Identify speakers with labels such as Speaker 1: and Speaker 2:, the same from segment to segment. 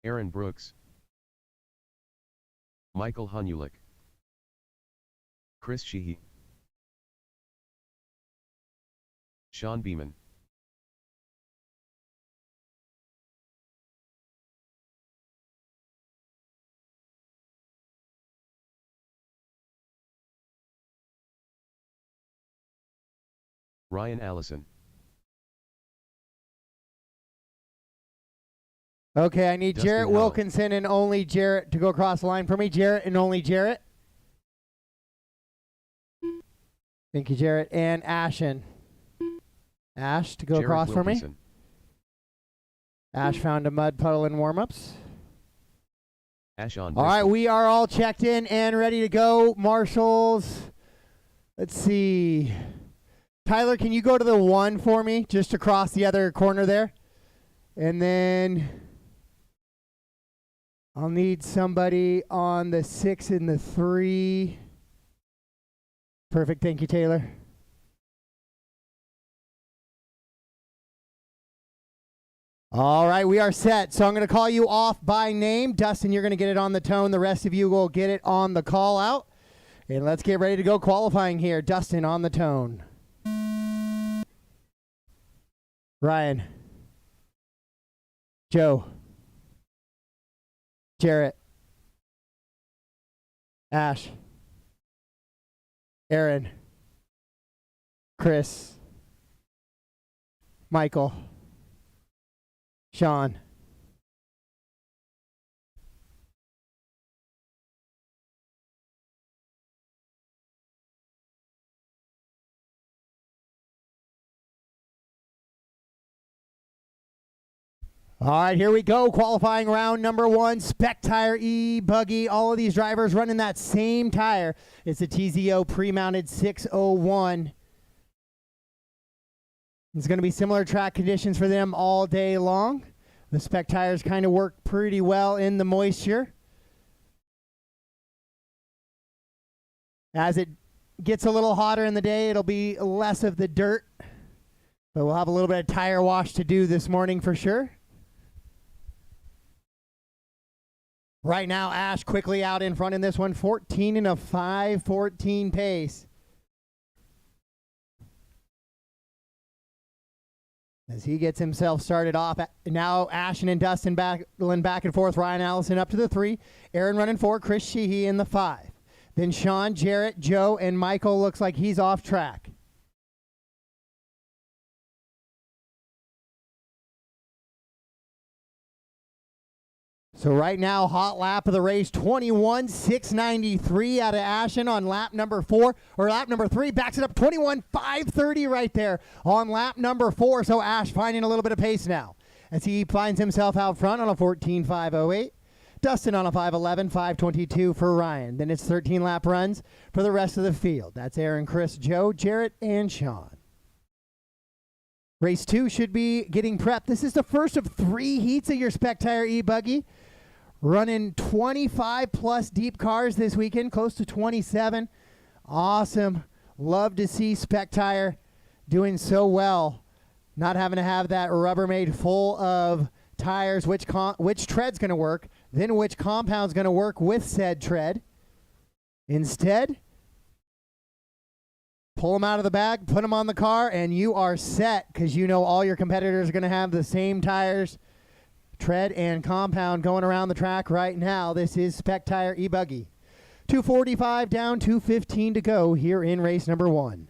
Speaker 1: Aaron Brooks, Michael Hunulik, Chris Sheehy, Sean Beeman, Ryan Allison.
Speaker 2: Okay, I need
Speaker 1: Dustin
Speaker 2: Jarrett
Speaker 1: Howell.
Speaker 2: Wilkinson and only Jarrett to go across the line for me. Jarrett and only Jarrett. Thank you, Jarrett. And Ashen. Ash to go
Speaker 1: Jarrett
Speaker 2: across
Speaker 1: Wilkinson.
Speaker 2: for me. Ash found a mud puddle in warm-ups.
Speaker 1: Ash on.
Speaker 2: All right, we are all checked in and ready to go. Marshals. Let's see. Tyler, can you go to the 1 for me, just across the other corner there? And then I'll need somebody on the 6 and the 3. Perfect. Thank you, Taylor. All right, we are set. So I'm going to call you off by name. Dustin, you're going to get it on the tone. The rest of you will get it on the call out. And let's get ready to go qualifying here. Dustin on the tone. Ryan. Joe. Jarrett. Ash. Aaron. Chris. Michael. Sean. All right, here we go. Qualifying round number 1. Spec Tire E-Buggy. All of these drivers running that same tire. It's a TZO pre-mounted 601. It's going to be similar track conditions for them all day long. The spec tires kind of work pretty well in the moisture. As it gets a little hotter in the day, it'll be less of the dirt. But we'll have a little bit of tire wash to do this morning for sure. Right now, Ash quickly out in front in this one. 14 and a 5:14 pace. As he gets himself started off. Now Ashton and Dustin battling back and forth. Ryan Allison up to the 3. Aaron running 4. Chris Sheehy in the 5. Then Sean, Jarrett, Joe, and Michael looks like he's off track. So right now, hot lap of the race, 21.693 out of Ashen on lap number 4, or lap number 3, backs it up 21.530 right there on lap number 4. So Ash finding a little bit of pace now as he finds himself out front on a 14.508. Dustin on a 5.11, 5.22 for Ryan. Then it's 13 lap runs for the rest of the field. That's Aaron, Chris, Joe, Jarrett, and Sean. Race 2 should be getting prepped. This is the first of 3 heats of your Spec Tire E-Buggy. Running 25 plus deep cars this weekend, close to 27. Awesome. Love to see Spec Tire doing so well. Not having to have that Rubbermaid full of tires, which tread's going to work, then which compound's going to work with said tread. Instead, pull them out of the bag, put them on the car, and you are set because you know all your competitors are going to have the same tires, tread, and compound going around the track right now. This is Spec Tire E-Buggy. 2:45 down, 2:15 to go here in race number 1.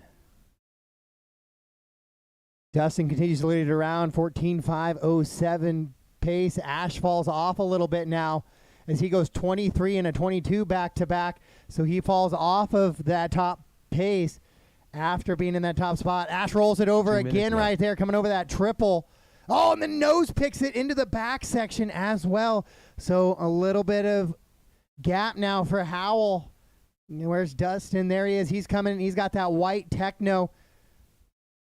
Speaker 2: Dustin continues to lead it around, 14.507 pace. Ash falls off a little bit now as he goes 23 and a 22 back-to-back. So he falls off of that top pace after being in that top spot. Ash rolls it over again right there, coming over that triple. Oh, and the nose picks it into the back section as well. So a little bit of gap now for Howell. Where's Dustin? There he is. He's coming. He's got that white Techno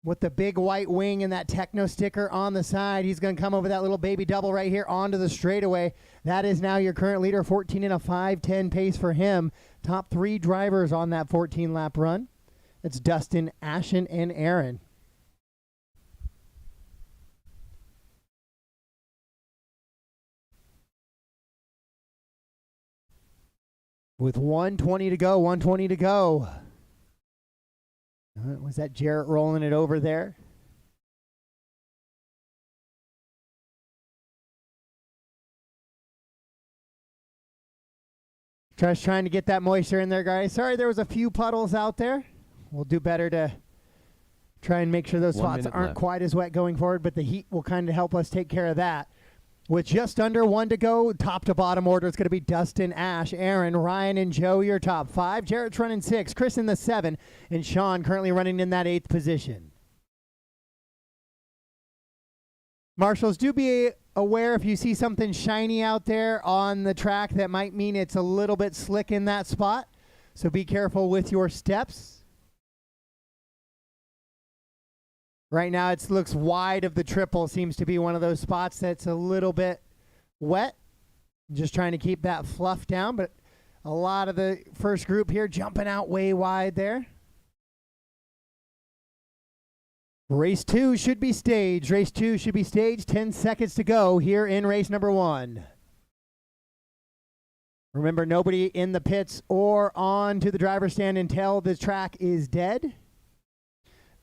Speaker 2: with the big white wing and that Techno sticker on the side. He's going to come over that little baby double right here onto the straightaway. That is now your current leader, 14 and a 5:10 pace for him. Top 3 drivers on that 14-lap run. It's Dustin, Ashen, and Aaron. With 1:20 to go, 1:20 to go. Was that Jarrett rolling it over there? Just trying to get that moisture in there, guys. Sorry, there was a few puddles out there. We'll do better to try and make sure those spots aren't quite as wet going forward, but the heat will kind of help us take care of that. With just under 1 to go, top to bottom order, it's going to be Dustin, Ash, Aaron, Ryan, and Joe, your top 5. Jarrett's running 6, Chris in the 7, and Sean currently running in that 8th position. Marshals, do be aware if you see something shiny out there on the track, that might mean it's a little bit slick in that spot. So be careful with your steps. Right now it looks wide of the triple. Seems to be one of those spots that's a little bit wet. Just trying to keep that fluff down, but a lot of the first group here jumping out way wide there. Race 2 should be staged. Race 2 should be staged. 10 seconds to go here in race number 1. Remember, nobody in the pits or on to the driver's stand until the track is dead.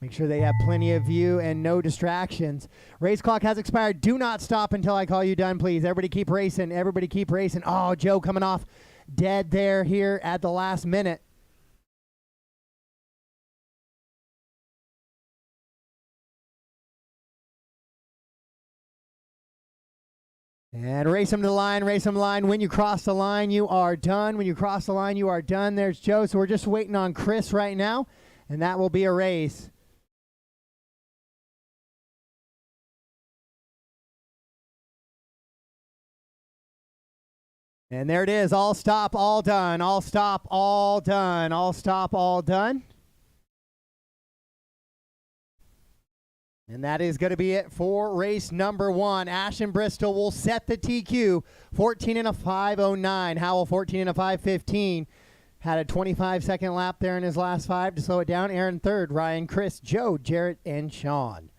Speaker 2: Make sure they have plenty of view and no distractions. Race clock has expired. Do not stop until I call you done, please. Everybody keep racing. Everybody keep racing. Oh, Joe coming off dead there here at the last minute. And race them to the line, race them to the line. When you cross the line, you are done. When you cross the line, you are done. There's Joe. So we're just waiting on Chris right now, and that will be a race. And there it is. All stop, all done. All stop, all done. All stop, all done. And that is going to be it for race number 1. Ash and Bristol will set the TQ. 14 and a 5:09. Howell 14 and a 5:15. Had a 25-second lap there in his last 5 to slow it down. Aaron 3rd. Ryan, Chris, Joe, Jarrett, and Sean.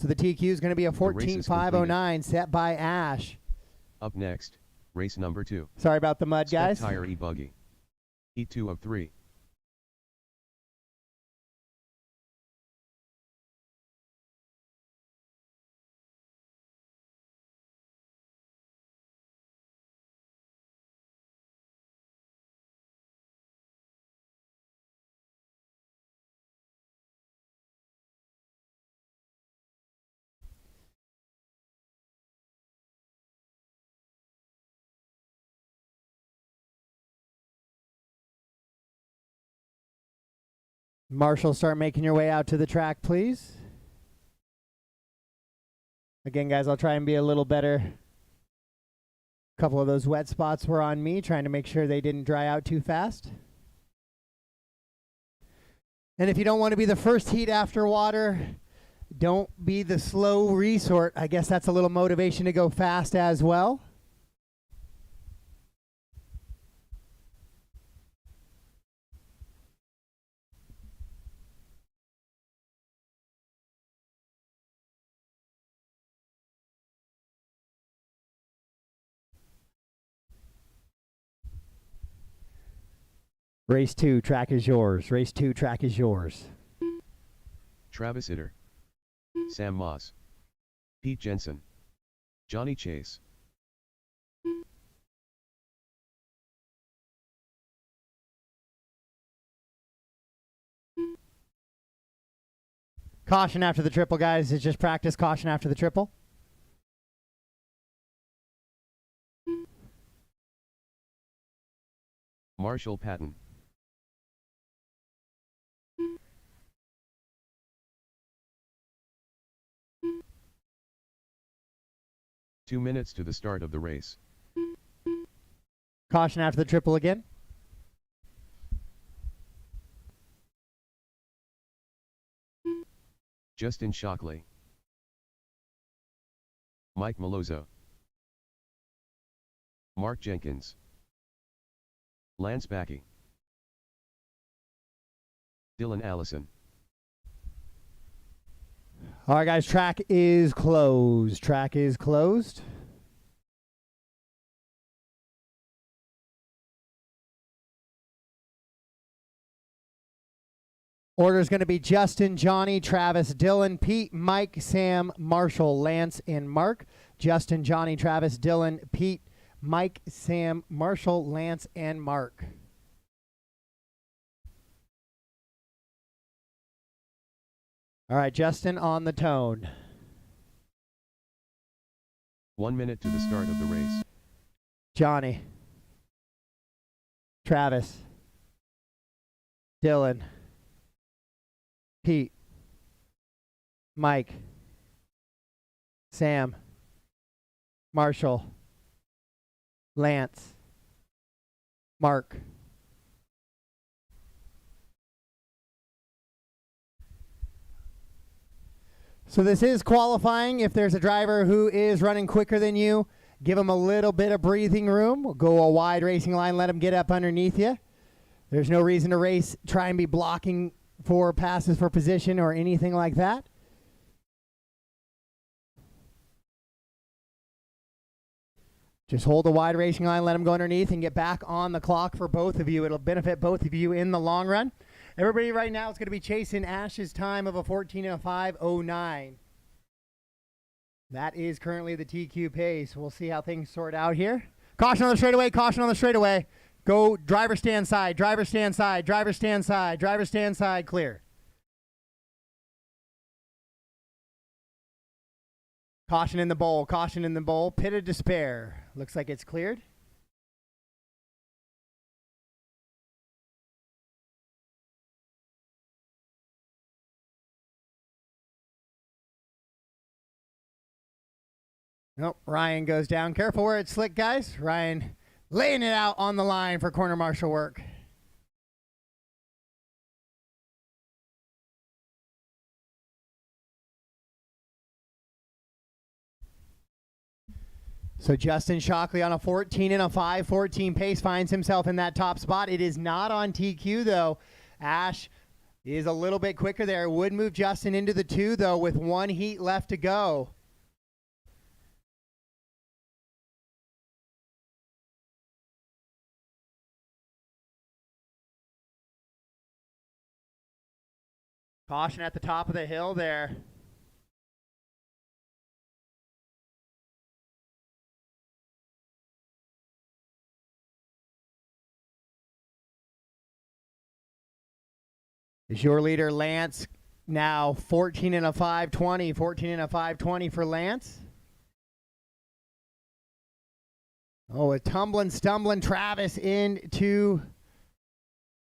Speaker 2: So the TQ is going to be a 14.509 set by Ash.
Speaker 1: Up next, race number 2.
Speaker 2: Sorry about the mud, guys.
Speaker 1: Step tire e-buggy. E2 of 3.
Speaker 2: Marshall, start making your way out to the track, please. Again, guys, I'll try and be a little better. A couple of those wet spots were on me, trying to make sure they didn't dry out too fast. And if you don't want to be the first heat after water, don't be the slow resort. I guess that's a little motivation to go fast as well. Race 2, track is yours. Race 2, track is yours.
Speaker 1: Travis Itter. Sam Moss. Pete Jensen. Johnny Chase.
Speaker 2: Caution after the triple, guys. It's just practice. Caution after the triple.
Speaker 1: Marshall Patton. Two minutes to the start of the race.
Speaker 2: Caution after the triple again.
Speaker 1: Justin Shockley. Mike Malozzo. Mark Jenkins. Lance Backey. Dylan Allison.
Speaker 2: All right, guys, track is closed. Track is closed. Order is going to be Justin, Johnny, Travis, Dylan, Pete, Mike, Sam, Marshall, Lance, and Mark. Justin, Johnny, Travis, Dylan, Pete, Mike, Sam, Marshall, Lance, and Mark. All right, Justin on the tone.
Speaker 1: 1 minute to the start of the race.
Speaker 2: Johnny, Travis, Dylan, Pete, Mike, Sam, Marshall, Lance, Mark. So this is qualifying. If there's a driver who is running quicker than you, give them a little bit of breathing room. Go a wide racing line, let them get up underneath you. There's no reason to race, try and be blocking for passes for position or anything like that. Just hold the wide racing line, let them go underneath, and get back on the clock for both of you. It'll benefit both of you in the long run. Everybody right now is going to be chasing Ash's time of a 14 and a 5:09. That is currently the TQ pace. We'll see how things sort out here. Caution on the straightaway, caution on the straightaway. Go driver stand side, driver stand side, driver stand side, driver stand side, clear. Caution in the bowl, caution in the bowl. Pit of despair. Looks like it's cleared. Nope, Ryan goes down. Careful where it's slick, guys. Ryan laying it out on the line for corner marshal work. So Justin Shockley on a 14 and a 5:14 pace finds himself in that top spot. It is not on TQ, though. Ash is a little bit quicker there. Would move Justin into the 2, though, with 1 heat left to go. Caution at the top of the hill there. Is your leader Lance now 14 and a 5:20, 14 and a 5:20 for Lance. Oh, a tumbling, stumbling Travis into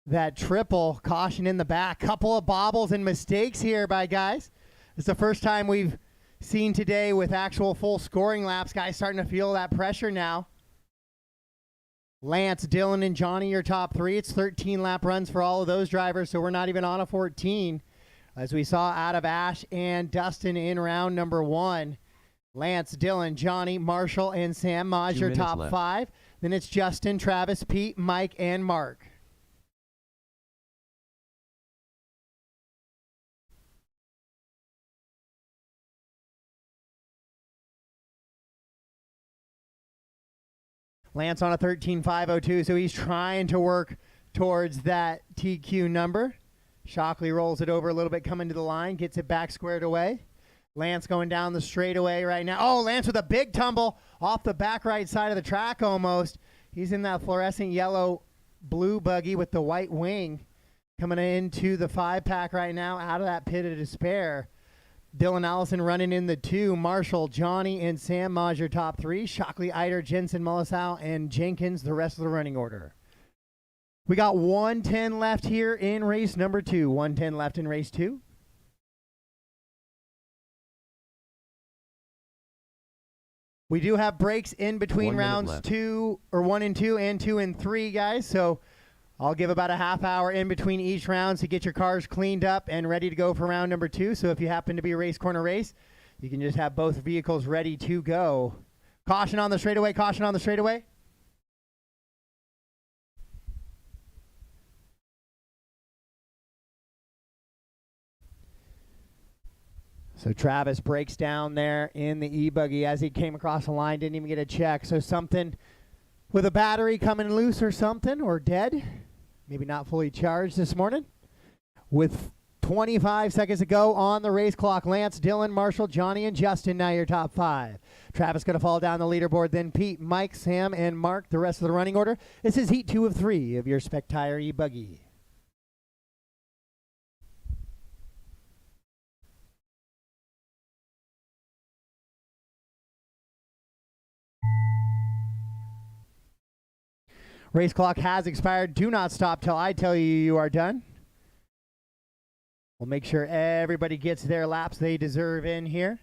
Speaker 2: that triple. Caution in the back. Couple of bobbles and mistakes here by guys. It's the first time we've seen today with actual full scoring laps. Guys starting to feel that pressure now. Lance, Dylan, and Johnny, your top 3. It's 13 lap runs for all of those drivers, so we're not even on a 14. As we saw out of Ash and Dustin in round number 1. Lance, Dylan, Johnny, Marshall, and Sam Maj, your top left. 5. Then it's Justin, Travis, Pete, Mike, and Mark. Lance on a 13.502, so he's trying to work towards that TQ number. Shockley rolls it over a little bit, coming to the line, gets it back squared away. Lance going down the straightaway right now. Oh, Lance with a big tumble off the back right side of the track almost. He's in that fluorescent yellow blue buggy with the white wing. Coming into the 5-pack right now out of that pit of despair. Dylan Allison running in the 2. Marshall, Johnny, and Sam Maj, your top 3. Shockley, Eider, Jensen, Mullisow, and Jenkins, the rest of the running order. We got 110 left here in race number 2. 110 left in race 2. We do have breaks in between rounds 2 or 1 and 2 and 2 and 3, guys. So I'll give about a half hour in between each round to get your cars cleaned up and ready to go for round number 2. So if you happen to be a race corner race, you can just have both vehicles ready to go. Caution on the straightaway, caution on the straightaway. So Travis breaks down there in the e-buggy as he came across the line, didn't even get a check. So something with a battery coming loose or something, or dead. Maybe not fully charged this morning. With 25 seconds to go on the race clock. Lance, Dylan, Marshall, Johnny, and Justin, now your top 5. Travis going to fall down the leaderboard, then Pete, Mike, Sam, and Mark, the rest of the running order. This is heat 2 of 3 of your Spectire e-buggy. Race clock has expired. Do not stop till I tell you you are done. We'll make sure everybody gets their laps they deserve in here.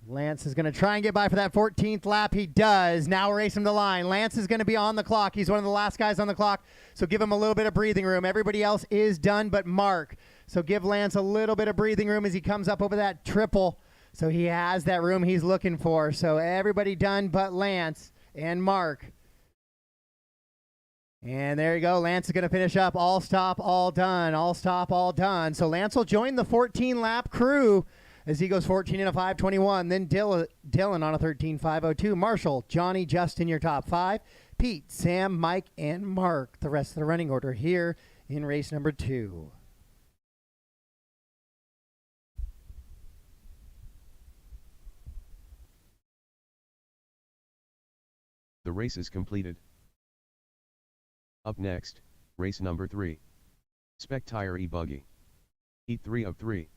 Speaker 2: Lance is going to try and get by for that 14th lap. He does. Now we're racing the line. Lance is going to be on the clock. He's one of the last guys on the clock, so give him a little bit of breathing room. Everybody else is done but Mark. So give Lance a little bit of breathing room as he comes up over that triple. So he has that room he's looking for. So everybody done but Lance and Mark. And there you go. Lance is going to finish up. All stop, all done. All stop, all done. So Lance will join the 14-lap crew as he goes 14 in a 5:21. Then Dylan on a 13:5:02. Marshall, Johnny, Justin, your top 5. Pete, Sam, Mike, and Mark, the rest of the running order here in race number 2.
Speaker 1: The race is completed. Up next, race number 3. Spectire e-buggy. Heat 3 of 3.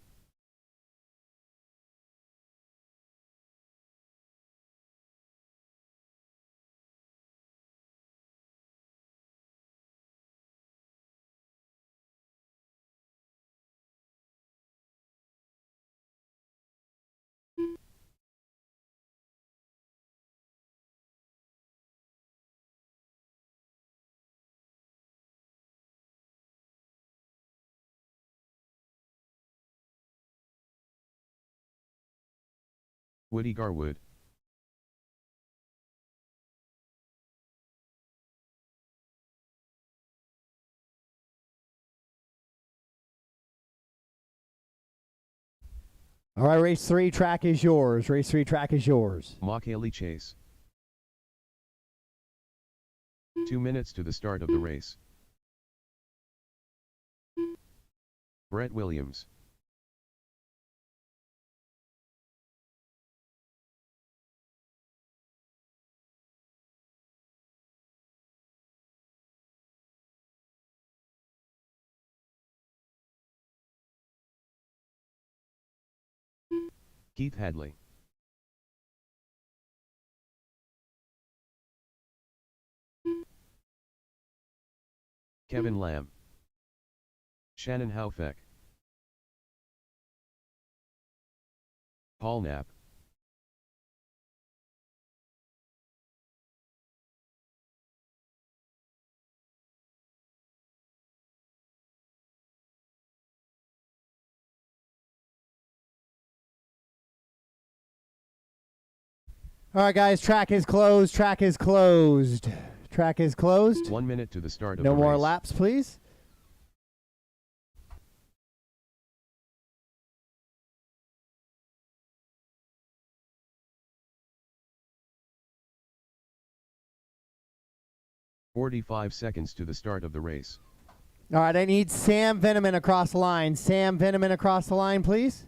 Speaker 1: Woody Garwood.
Speaker 2: All right, race 3, track is yours. Race 3, track is yours.
Speaker 1: Mock Haley Chase. 2 minutes to the start of the race. Brett Williams. Keith Hadley. Kevin Lamb. Shannon Haufeck. Paul Knapp.
Speaker 2: All right, guys, track is closed. Track is closed. Track is closed.
Speaker 1: 1 minute to the start of
Speaker 2: No
Speaker 1: the
Speaker 2: more
Speaker 1: race.
Speaker 2: laps, please.
Speaker 1: .45 seconds to the start of the race.
Speaker 2: All right, I need Sam Veneman across the line. Sam Veneman across the line, please.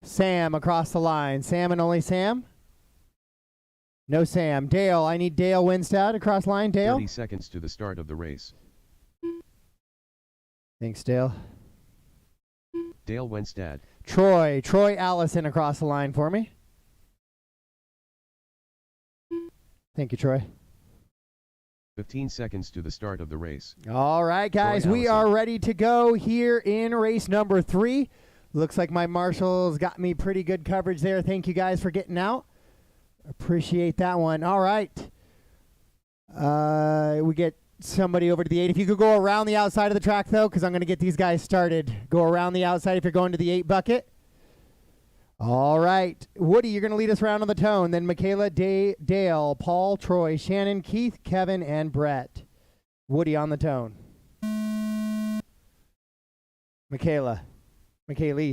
Speaker 2: Sam across the line. Sam and only Sam. No Sam. Dale, I need Dale Winstad across line. Dale.
Speaker 1: 30 seconds to the start of the race.
Speaker 2: Thanks, Dale.
Speaker 1: Dale Wenstad.
Speaker 2: Troy Allison across the line for me. Thank you, Troy.
Speaker 1: 15 seconds to the start of the race.
Speaker 2: All right, guys, we are ready to go here in race number 3. Looks like my marshals got me pretty good coverage there. Thank you guys for getting out. Appreciate that one. All right. We get somebody over to the 8. If you could go around the outside of the track, though, because I'm going to get these guys started. Go around the outside if you're going to the 8 bucket. All right. Woody, you're going to lead us around on the tone. Then Michaela, Dale, Paul, Troy, Shannon, Keith, Kevin, and Brett. Woody on the tone. Michaela,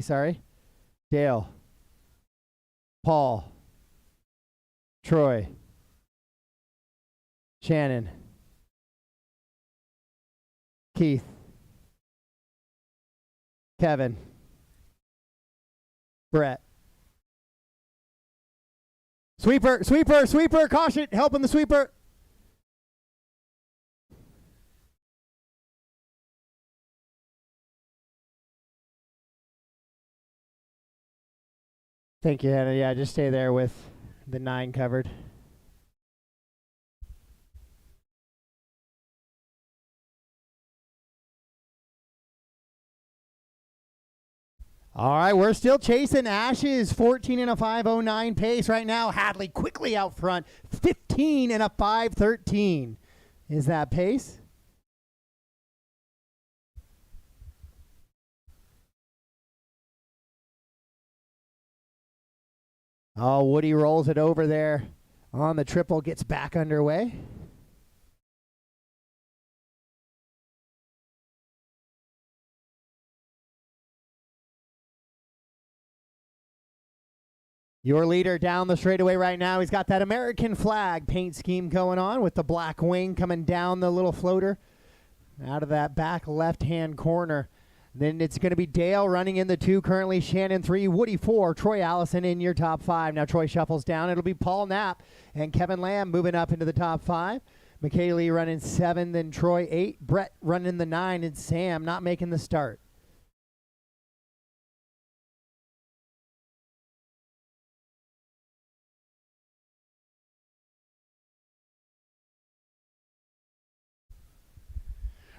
Speaker 2: sorry. Dale. Paul. Troy. Shannon. Keith. Kevin. Brett. Sweeper, sweeper, sweeper, caution, helping the sweeper. Thank you, Hannah. Yeah, just stay there with the 9 covered. All right, we're still chasing Ashes. 14 and a 5:09 pace right now. Hadley quickly out front. 15 and a 5:13 is that pace. Oh, Woody rolls it over there on the triple, gets back underway. Your leader down the straightaway right now. He's got that American flag paint scheme going on with the black wing coming down the little floater out of that back left-hand corner. Then it's going to be Dale running in the 2 currently, Shannon 3, Woody 4, Troy Allison in your top 5. Now Troy shuffles down. It'll be Paul Knapp and Kevin Lamb moving up into the top 5. McKaylee running 7, then Troy 8. Brett running the 9, and Sam not making the start.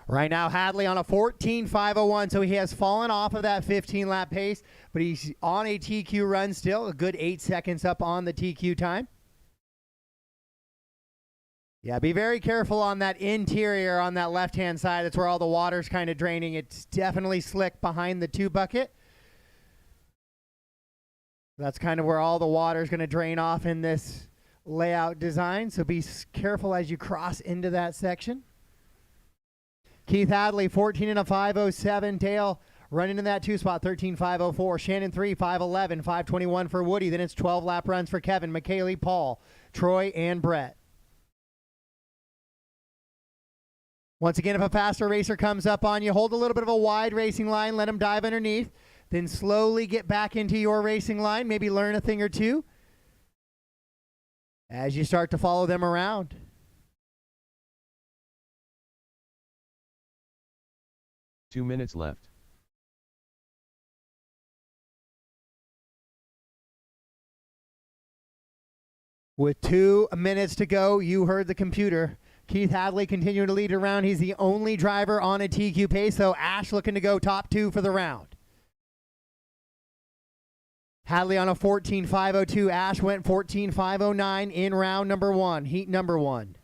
Speaker 2: Right now, Hadley on a 14.501, so he has fallen off of that 15-lap pace, but he's on a TQ run still, a good 8 seconds up on the TQ time. Yeah, be very careful on that interior on that left-hand side. That's where all the water's kind of draining. It's definitely slick behind the 2 bucket. That's kind of where all the water's going to drain off in this layout design, so be careful as you cross into that section. Keith Hadley, 14 and a 5:07. Dale running in that 2 spot, 13.504. Shannon 3, 5:11, 5:21 for Woody. Then it's 12 lap runs for Kevin, McKaylee, Paul, Troy, and Brett. Once again, if a faster racer comes up on you, hold a little bit of a wide racing line, let them dive underneath, then slowly get back into your racing line, maybe learn a thing or two as you start to follow them around.
Speaker 1: Two minutes left.
Speaker 2: With 2 minutes to go, you heard the computer. Keith Hadley continuing to lead around. He's the only driver on a TQ pace, so Ash looking to go top 2 for the round. Hadley on a 14.502. Ash went 14.509 in round number 1, heat number 1.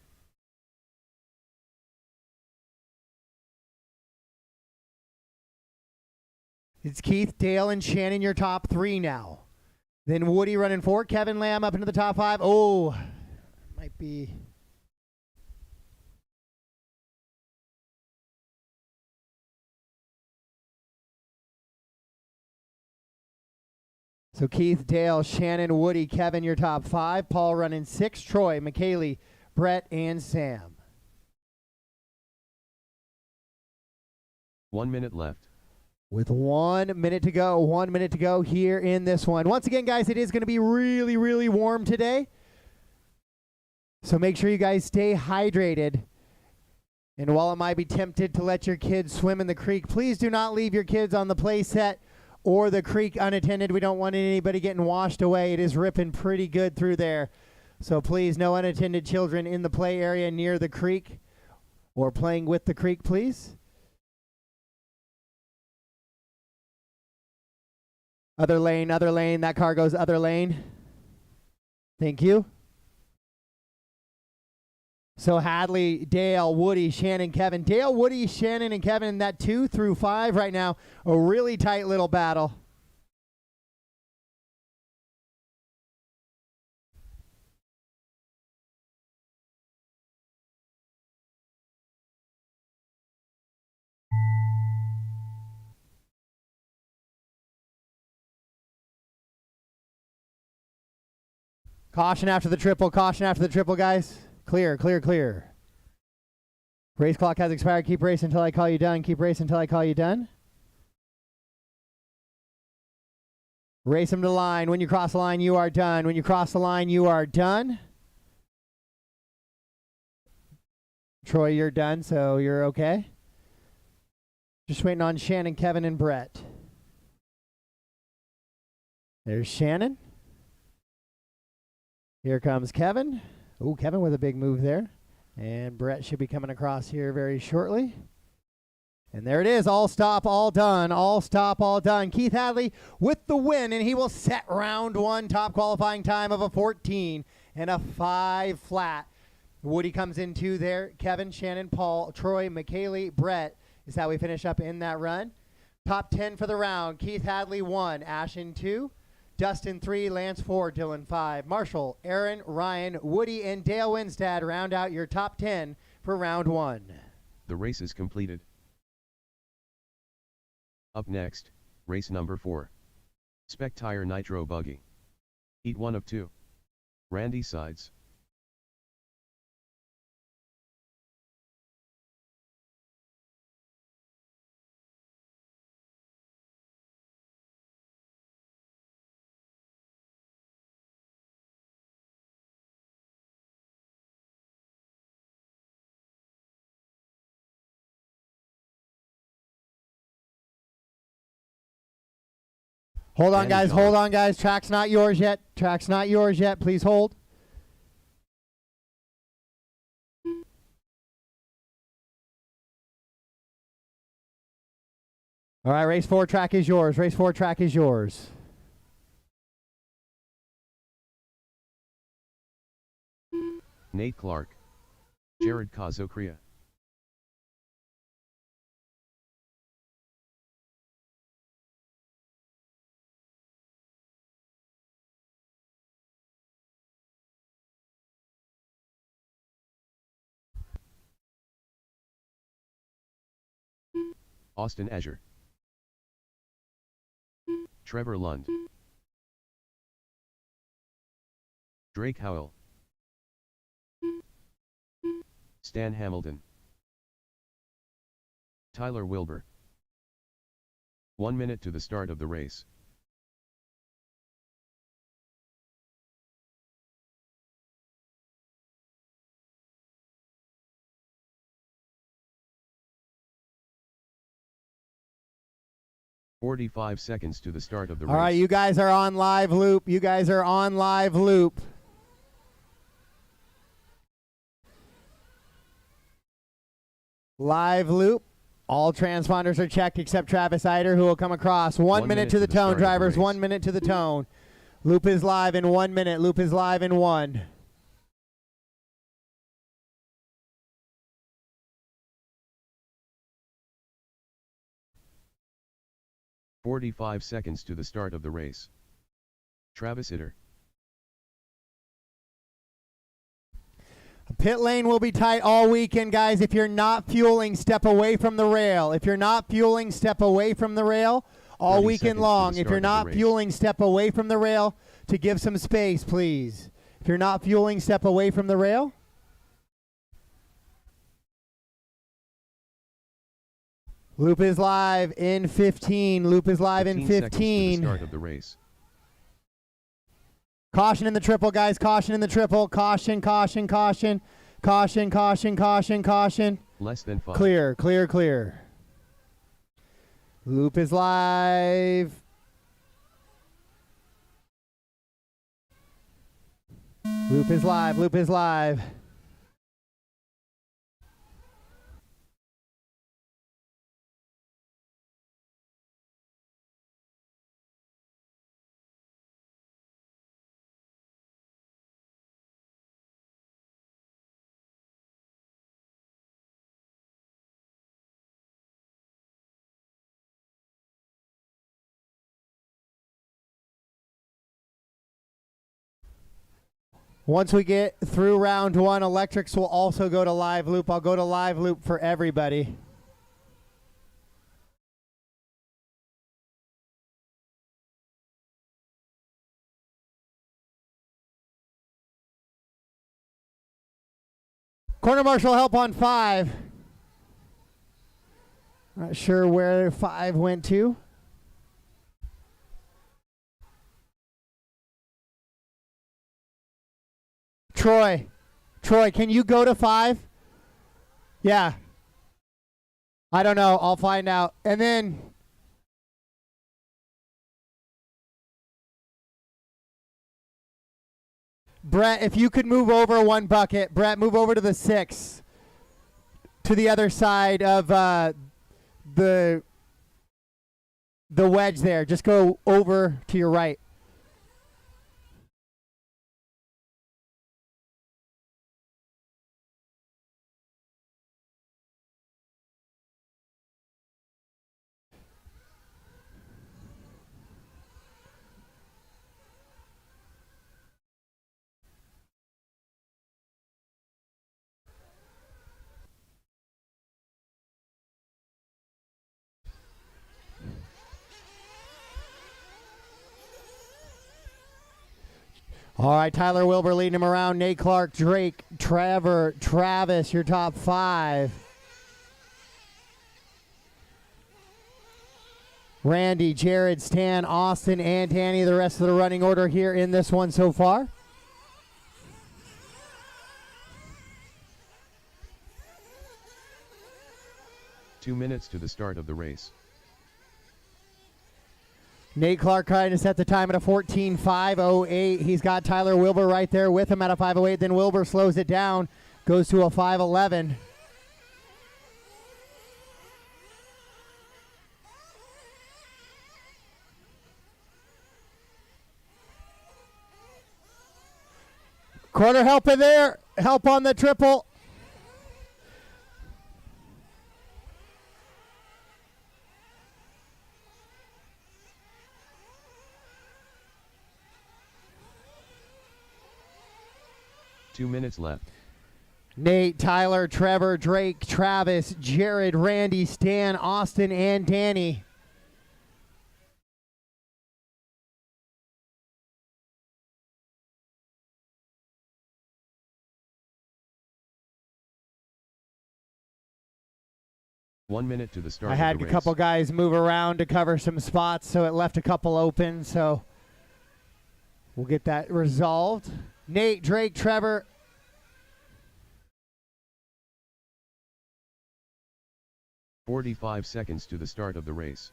Speaker 2: It's Keith, Dale, and Shannon, your top 3 now. Then Woody running 4. Kevin Lamb up into the top 5. Oh, might be. So Keith, Dale, Shannon, Woody, Kevin, your top 5. Paul running 6. Troy, McKaylee, Brett, and Sam.
Speaker 1: 1 minute left.
Speaker 2: With 1 minute to go, 1 minute to go here in this one. Once again, guys, it is going to be really, really warm today. So make sure you guys stay hydrated. And while it might be tempted to let your kids swim in the creek, please do not leave your kids on the play set or the creek unattended. We don't want anybody getting washed away. It is ripping pretty good through there. So please, no unattended children in the play area near the creek or playing with the creek, please. Other lane, other lane. That car goes other lane. Thank you. So Hadley, Dale, Woody, Shannon, Kevin. Dale, Woody, Shannon, and Kevin in that 2 through 5 right now. A really tight little battle. Caution after the triple, guys. Clear, clear, clear. Race clock has expired. Keep racing until I call you done. Keep racing until I call you done. Race them to the line. When you cross the line, you are done. When you cross the line, you are done. Troy, you're done, so you're okay. Just waiting on Shannon, Kevin, and Brett. There's Shannon. Here comes Kevin. Ooh, Kevin with a big move there. And Brett should be coming across here very shortly. And there it is. All stop, all done. All stop, all done. Keith Hadley with the win, and he will set round one. Top qualifying time of a 14 and a 5 flat. Woody comes in two there. Kevin, Shannon, Paul, Troy, McKaylee, Brett is how we finish up in that run. Top 10 for the round. Keith Hadley 1, Ashen 2, Dustin 3, Lance 4, Dylan 5, Marshall, Aaron, Ryan, Woody, and Dale Winstad round out your top 10 for round 1.
Speaker 1: The race is completed. Up next, race number 4. Spec Tire Nitro Buggy. Heat 1 of 2. Randy Sides.
Speaker 2: Hold on, guys. Hold on, guys. Track's not yours yet. Track's not yours yet. Please hold. All right, race 4 track is yours. Race 4 track is yours.
Speaker 1: Nate Clark. Jared Kazokria. Austin Azure. Trevor Lund. Drake Howell. Stan Hamilton. Tyler Wilbur. 1 minute to the start of the race. "45 seconds to the start of the race."
Speaker 2: All right, you guys are on live loop. You guys are on live loop. Live loop. All transponders are checked except Travis Eider, who will come across. 1 minute to the tone, drivers. 1 minute to the tone. Loop is live in 1 minute. Loop is live in 1.
Speaker 1: "45 seconds to the start of the race." Travis Eider.
Speaker 2: Pit lane will be tight all weekend, guys. If you're not fueling, step away from the rail. If you're not fueling, step away from the rail all weekend long. If you're not fueling, step away from the rail to give some space, please. If you're not fueling, step away from the rail. Loop is live in 15. Loop is live in 15.
Speaker 1: Start of the race.
Speaker 2: Caution in the triple, guys. Caution in the triple. Caution, caution, caution. Caution, caution, caution, caution.
Speaker 1: Less than 5.
Speaker 2: Clear, clear, clear. Loop is live. Loop is live. Loop is live. Once we get through round 1, electrics will also go to live loop. I'll go to live loop for everybody. Corner marshal help on 5. Not sure where 5 went to. Troy, can you go to 5? Yeah. I don't know. I'll find out. And then Brett, if you could move over 1 bucket. Brett, move over to the 6. To the other side of the wedge there. Just go over to your right. All right, Tyler Wilbur leading him around. Nate Clark, Drake, Travis, your top 5. Randy, Jared, Stan, Austin, and Danny, the rest of the running order here in this one so far.
Speaker 1: Two minutes to the start of the race.
Speaker 2: Nate Clark trying to set the time at a 14:5:08. He's got Tyler Wilbur right there with him at a 5:08. Then Wilbur slows it down, goes to a 5:11. Corner help in there. Help on the triple.
Speaker 1: Two minutes left.
Speaker 2: Nate, Tyler, Trevor, Drake, Travis, Jared, Randy, Stan, Austin, and Danny.
Speaker 1: One minute to the start.
Speaker 2: I had
Speaker 1: of the
Speaker 2: a couple guys move around to cover some spots, so it left a couple open. So we'll get that resolved. Nate, Drake, Trevor.
Speaker 1: "45 seconds to the start of the race.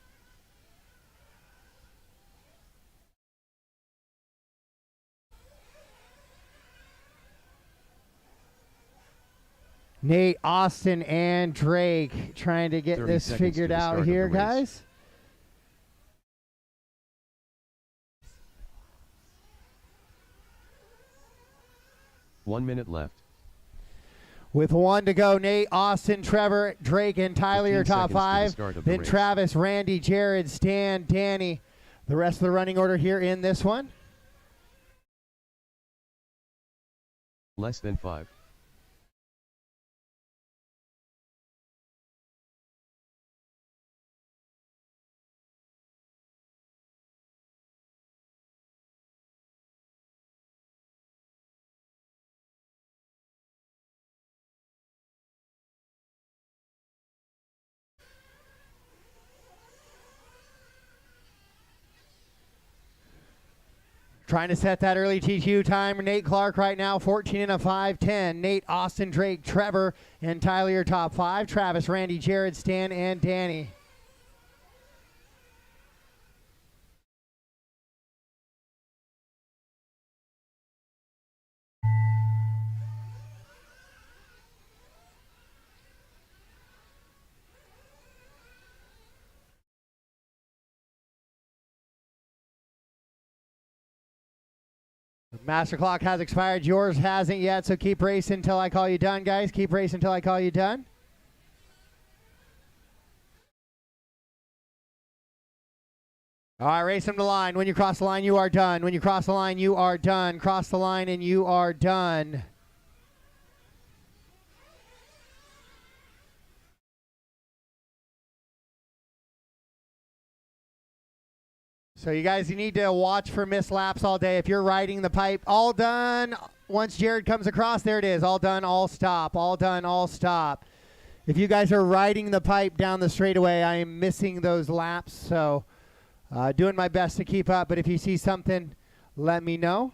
Speaker 2: Nate, Austin, and Drake trying to get this figured out here, guys.
Speaker 1: One minute left.
Speaker 2: With 1 to go, Nate, Austin, Trevor, Drake, and Tyler, your top 5. Then
Speaker 1: race.
Speaker 2: Travis, Randy, Jared, Stan, Danny. The rest of the running order here in this one.
Speaker 1: Less than 5.
Speaker 2: Trying to set that early TQ time. Nate Clark right now, 14 and a 5:10. Nate, Austin, Drake, Trevor, and Tyler, your top 5. Travis, Randy, Jared, Stan, and Danny. Master clock has expired. Yours hasn't yet, so keep racing until I call you done, guys. Keep racing until I call you done. All right, race them to the line. When you cross the line, you are done. When you cross the line, you are done. Cross the line, and you are done. So you guys, you need to watch for missed laps all day. If you're riding the pipe, all done. once Jared comes across, there it is. All done, all stop. All done, all stop. If you guys are riding the pipe down the straightaway, I am missing those laps. So doing my best to keep up. But if you see something, let me know.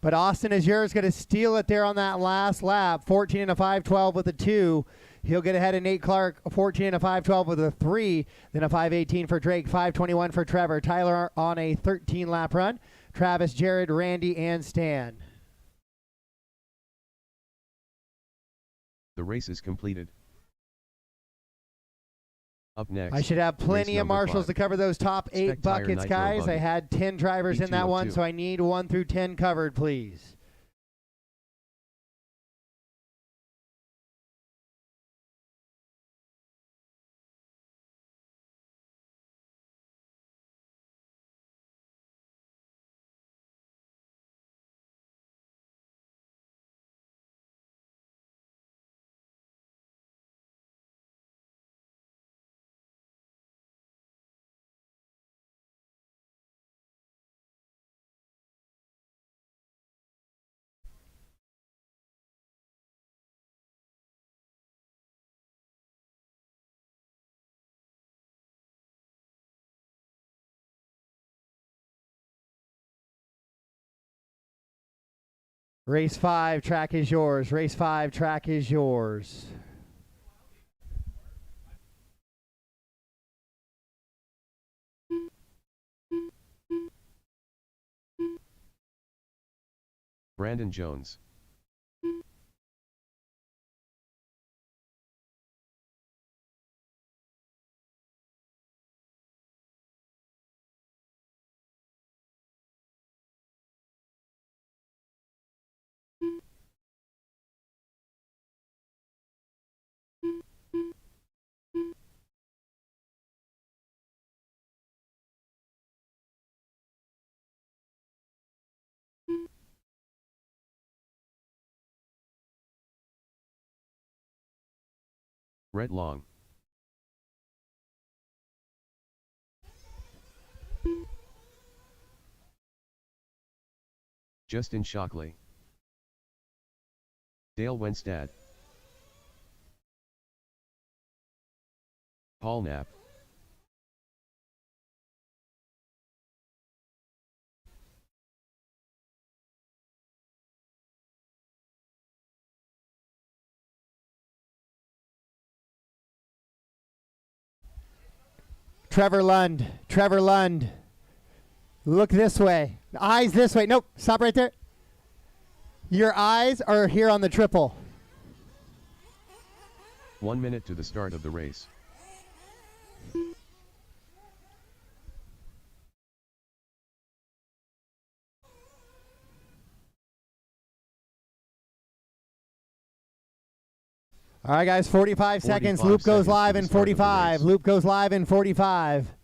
Speaker 2: But Austin Azure's going to steal it there on that last lap. 14 and a 5:12 with a 2. He'll get ahead of Nate Clark. 14 and a 5:12 with a 3. Then a 5:18 for Drake. 5:21 for Trevor. Tyler on a 13-lap run. Travis, Jared, Randy, and Stan.
Speaker 1: The race is completed. Up next,
Speaker 2: I should have plenty of marshals to cover those top 8 buckets, guys. I had 10 drivers in that one, so I need 1 through 10 covered, please. Race 5, track is yours. Race 5, track is yours.
Speaker 1: Brandon Jones. Red Long. Justin Shockley. Dale Wenstad. Paul Knapp.
Speaker 2: Trevor Lund. Trevor Lund. Look this way. Eyes this way. Nope. Stop right there. Your eyes are here on the triple.
Speaker 1: 1 minute to the start of the race.
Speaker 2: All right, guys, 45 seconds. Loop goes live in 45. Loop goes live in 45.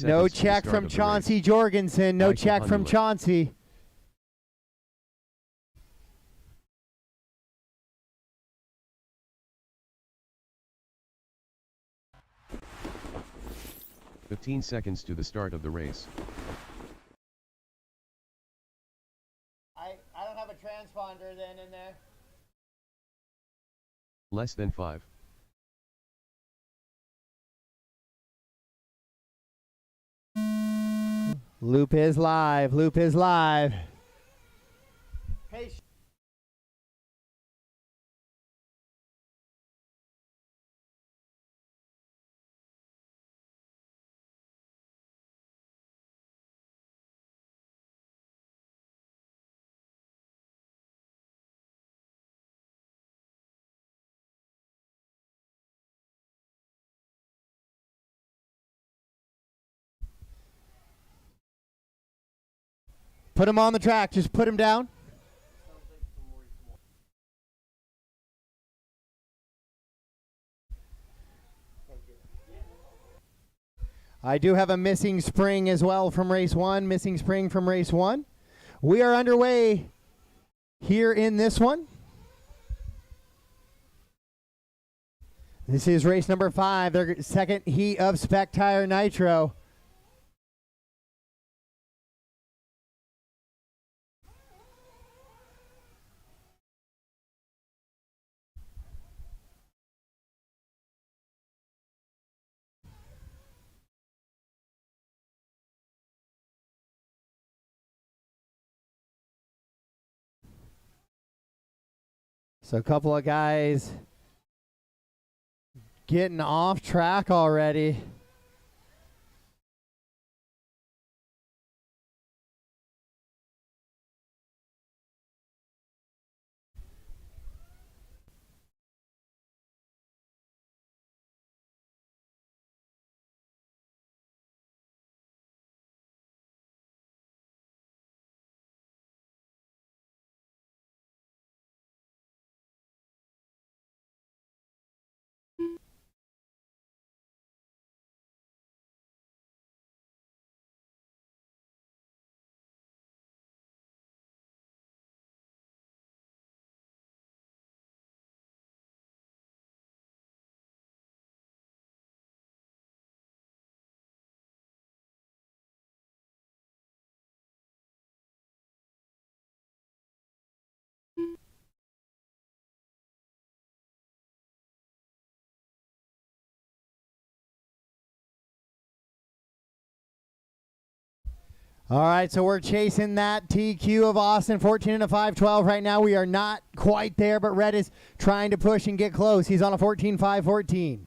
Speaker 2: No check from Chauncey Jorgensen. No check from Chauncey.
Speaker 1: "15 seconds to the start of the race.
Speaker 2: I don't have a transponder then in there.
Speaker 1: Less than 5.
Speaker 2: Loop is live. Loop is live. Hey. Put him on the track. Just put him down. I do have a missing spring as well from race 1. Missing spring from race 1. We are underway here in this one. This is race number 5, their second heat of Spec Tire Nitro. So a couple of guys getting off track already. All right, so we're chasing that TQ of Austin, 14 and a 512 right now. We are not quite there, but Red is trying to push and get close. He's on a 14-5-14.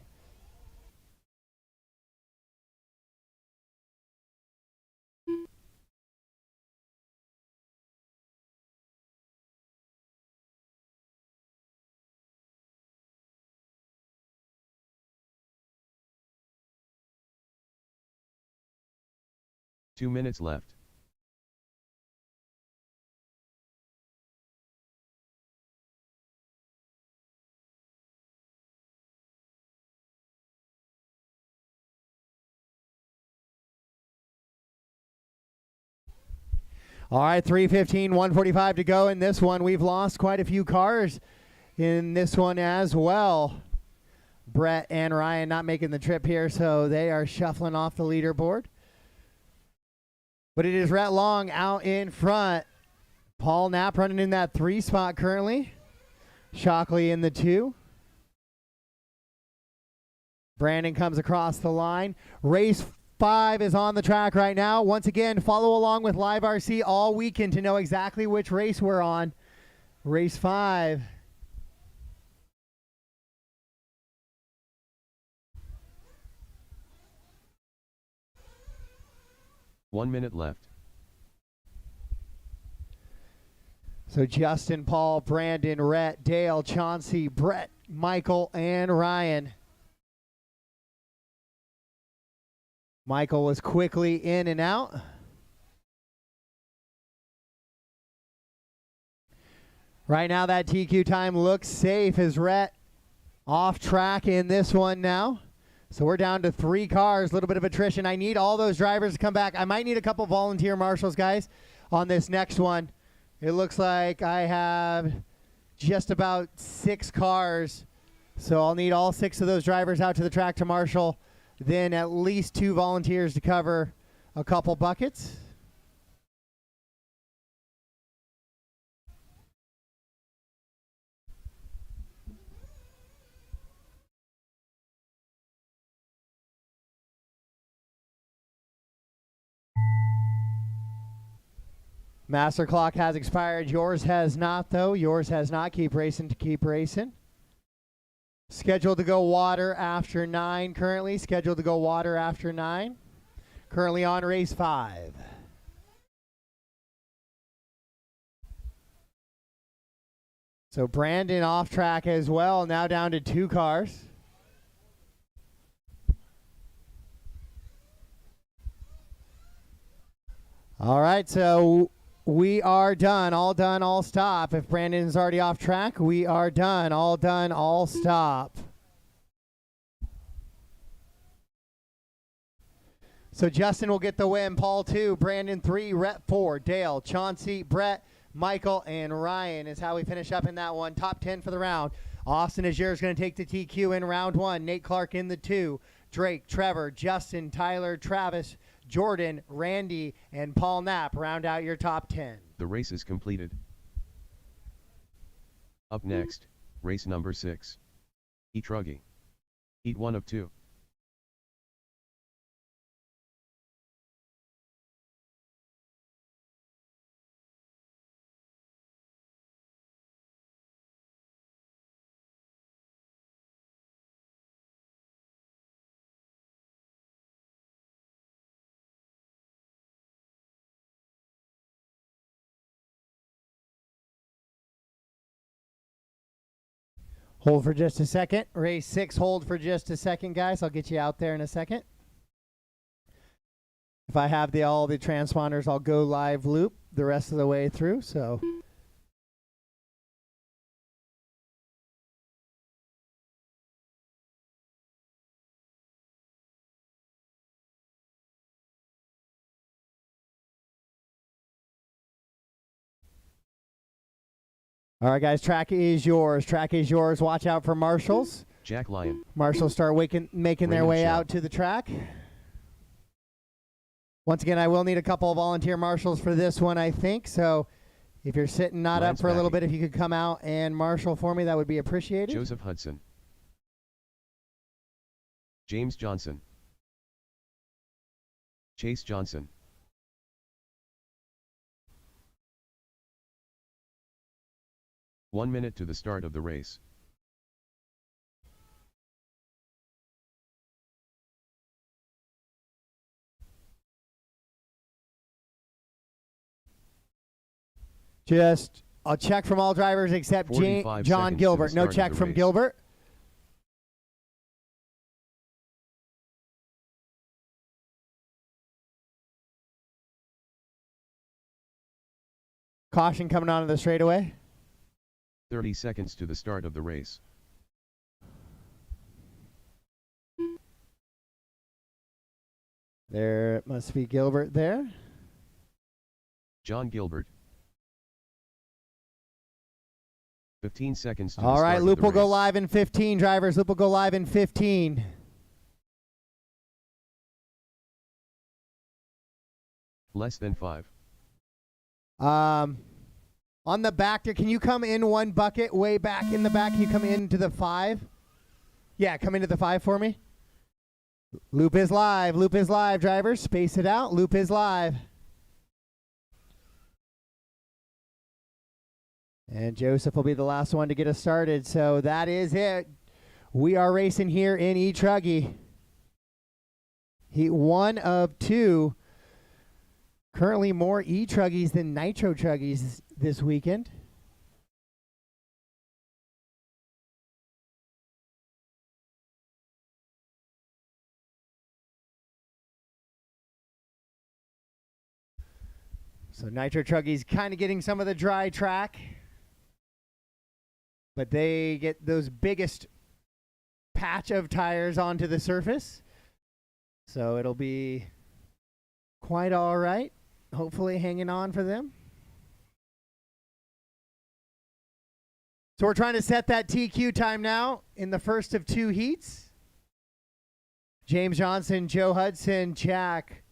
Speaker 1: Two minutes left.
Speaker 2: All right, 3:15, 1:45 to go in this one. We've lost quite a few cars in this one as well. Brett and Ryan not making the trip here, so they are shuffling off the leaderboard. But it is Rhett Long out in front. Paul Knapp running in that 3 spot currently. Shockley in the 2. Brandon comes across the line. Race 5 is on the track right now. Once again, follow along with LiveRC all weekend to know exactly which race we're on. Race 5.
Speaker 1: One minute left.
Speaker 2: So Justin, Paul, Brandon, Rhett, Dale, Chauncey, Brett, Michael, and Ryan. Michael was quickly in and out. Right now that TQ time looks safe as Rhett off track in this one now. So we're down to 3 cars, a little bit of attrition. I need all those drivers to come back. I might need a couple volunteer marshals, guys, on this next one. It looks like I have just about 6 cars. So I'll need all 6 of those drivers out to the track to marshal. Then at least 2 volunteers to cover a couple buckets. Master clock has expired. Yours has not, though. Yours has not. Keep racing to keep racing. Scheduled to go water after 9 currently. Scheduled to go water after 9. Currently on race 5. So Brandon off track as well. Now down to 2 cars. All right, so we are done, all stop. If Brandon's already off track, we are done, all stop. So Justin will get the win, Paul 2, Brandon 3, Rhett 4, Dale, Chauncey, Brett, Michael, and Ryan is how we finish up in that one. Top 10 for the round. Austin Azure is going to take the TQ in round 1. Nate Clark in the 2. Drake, Trevor, Justin, Tyler, Travis, Jordan, Randy, and Paul Knapp round out your top 10.
Speaker 1: The race is completed. Up next, race number 6. Heat Truggy. Heat 1 of 2.
Speaker 2: Hold for just a second. Race 6, hold for just a second, guys. I'll get you out there in a second. If I have all the transponders, I'll go live loop the rest of the way through. So all right, guys, track is yours. Track is yours. Watch out for marshals.
Speaker 1: Jack Lyon.
Speaker 2: Marshals start making their
Speaker 1: Raymond
Speaker 2: way
Speaker 1: Shaw.
Speaker 2: out to the track. Once again, I will need a couple of volunteer marshals for this one, I think. So if you're sitting not
Speaker 1: Lance
Speaker 2: up for a little
Speaker 1: Mackey.
Speaker 2: bit, if you could come out and marshal for me, that would be appreciated.
Speaker 1: Joseph Hudson. James Johnson. Chase Johnson. One minute to the start of the race.
Speaker 2: Just I'll check from all drivers except
Speaker 1: 45
Speaker 2: John
Speaker 1: seconds to
Speaker 2: Gilbert.
Speaker 1: the
Speaker 2: No
Speaker 1: start of
Speaker 2: check
Speaker 1: the
Speaker 2: from
Speaker 1: race.
Speaker 2: Gilbert. Caution coming onto the straightaway.
Speaker 1: 30 seconds to the start of the race.
Speaker 2: There must be Gilbert there.
Speaker 1: John Gilbert. 15 seconds to the
Speaker 2: All
Speaker 1: start
Speaker 2: right,
Speaker 1: of
Speaker 2: loop
Speaker 1: the
Speaker 2: will go
Speaker 1: race.
Speaker 2: live in 15, drivers. Loop will go live in 15.
Speaker 1: Less than 5.
Speaker 2: On the back there, can you come in one bucket way back in the back? Can you come into the 5? Yeah, come into the 5 for me. Loop is live. Loop is live, drivers. Space it out. Loop is live. And Joseph will be the last one to get us started. So that is it. We are racing here in E-Truggy. Heat 1 of 2. Currently more E-Truggies than Nitro Truggies this weekend. So Nitro Truggies kind of getting some of the dry track. But they get those biggest patch of tires onto the surface. So it'll be quite all right. Hopefully hanging on for them. So we're trying to set that TQ time now in the first of 2 heats. James Johnson, Joe Hudson, Jack,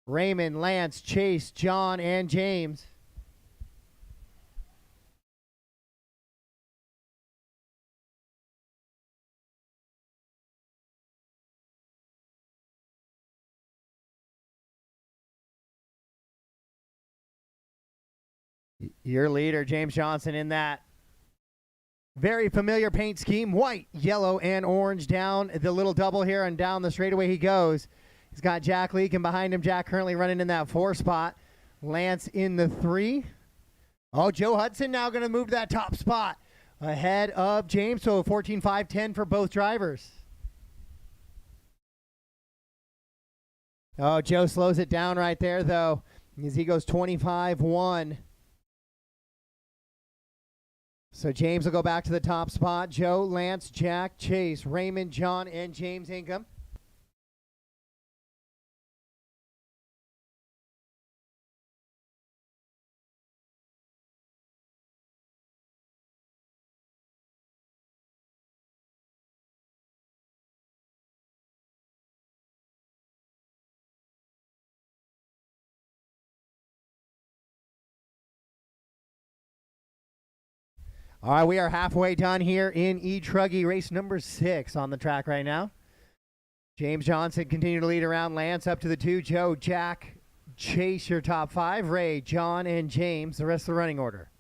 Speaker 2: Raymond, Lance, Chase, John, and James. Your leader, James Johnson, in that very familiar paint scheme. White, yellow, and orange down the little double here, and down the straightaway he goes. He's got Jack leaking behind him. Jack currently running in that 4 spot. Lance in the 3. Oh, Joe Hudson now going to move to that top spot ahead of James. So 14-5-10 for both drivers. Oh, Joe slows it down right there, though, as he goes 25-1. So James will go back to the top spot. Joe, Lance, Jack, Chase, Raymond, John, and James Ingham. All right, we are halfway done here in E-Truggy, race number 6 on the track right now. James Johnson continue to lead around. Lance up to the 2. Joe, Jack, Chase your top 5. Ray, John, and James the rest of the running order.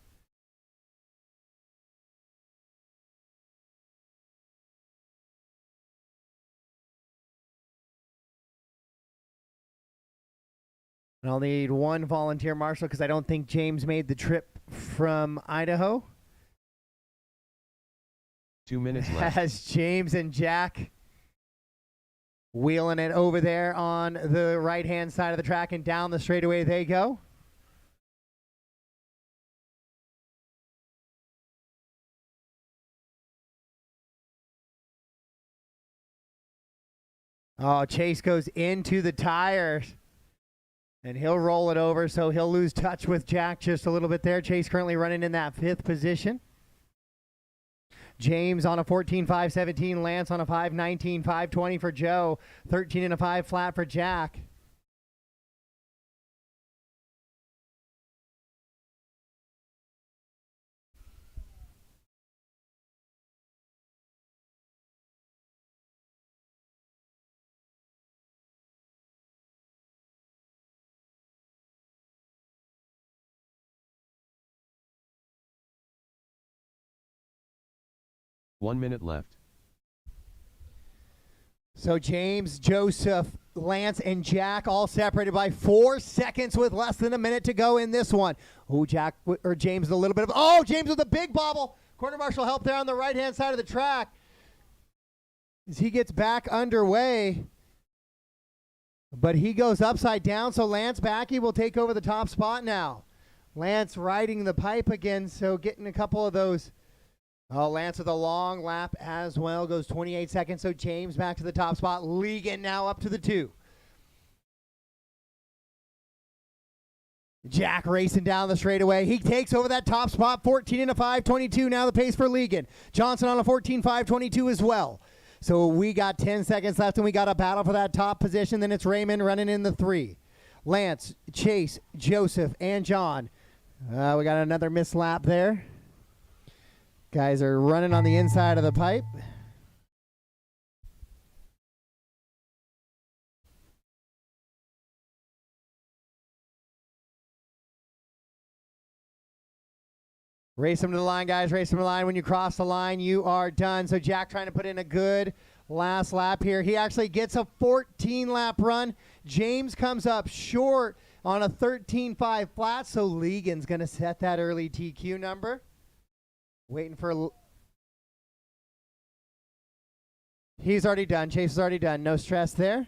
Speaker 2: And I'll need one volunteer marshal because I don't think James made the trip from Idaho.
Speaker 1: 2 minutes left.
Speaker 2: As James and Jack wheeling it over there on the right-hand side of the track, and down the straightaway they go. Oh, Chase goes into the tires. And he'll roll it over, so he'll lose touch with Jack just a little bit there. Chase currently running in that 5th position. James on a 14.517. Lance on a 5.19, 5.20 for Joe. 13 and a 5 flat for Jack.
Speaker 1: One minute left.
Speaker 2: So James, Joseph, Lance, and Jack all separated by 4 seconds with less than a minute to go in this one. Oh, James a little bit of, oh, James with a big bobble. Quarter marshal help there on the right-hand side of the track. As he gets back underway, but he goes upside down, so Lance Backey will take over the top spot now. Lance riding the pipe again, so getting a couple of those. Oh, Lance with a long lap as well. Goes 28 seconds. So James back to the top spot. Legan now up to the 2. Jack racing down the straightaway. He takes over that top spot. 14 and a 5.22. Now the pace for Legan. Johnson on a 14.522 as well. So we got 10 seconds left, and we got a battle for that top position. Then it's Raymond running in the 3. Lance, Chase, Joseph, and John. We got another missed lap there. Guys are running on the inside of the pipe. Race them to the line, guys. Race them to the line. When you cross the line, you are done. So Jack trying to put in a good last lap here. He actually gets a 14-lap run. James comes up short on a 13.5 flat, so Legan's going to set that early TQ number. Waiting for... He's already done. Chase is already done. No stress there.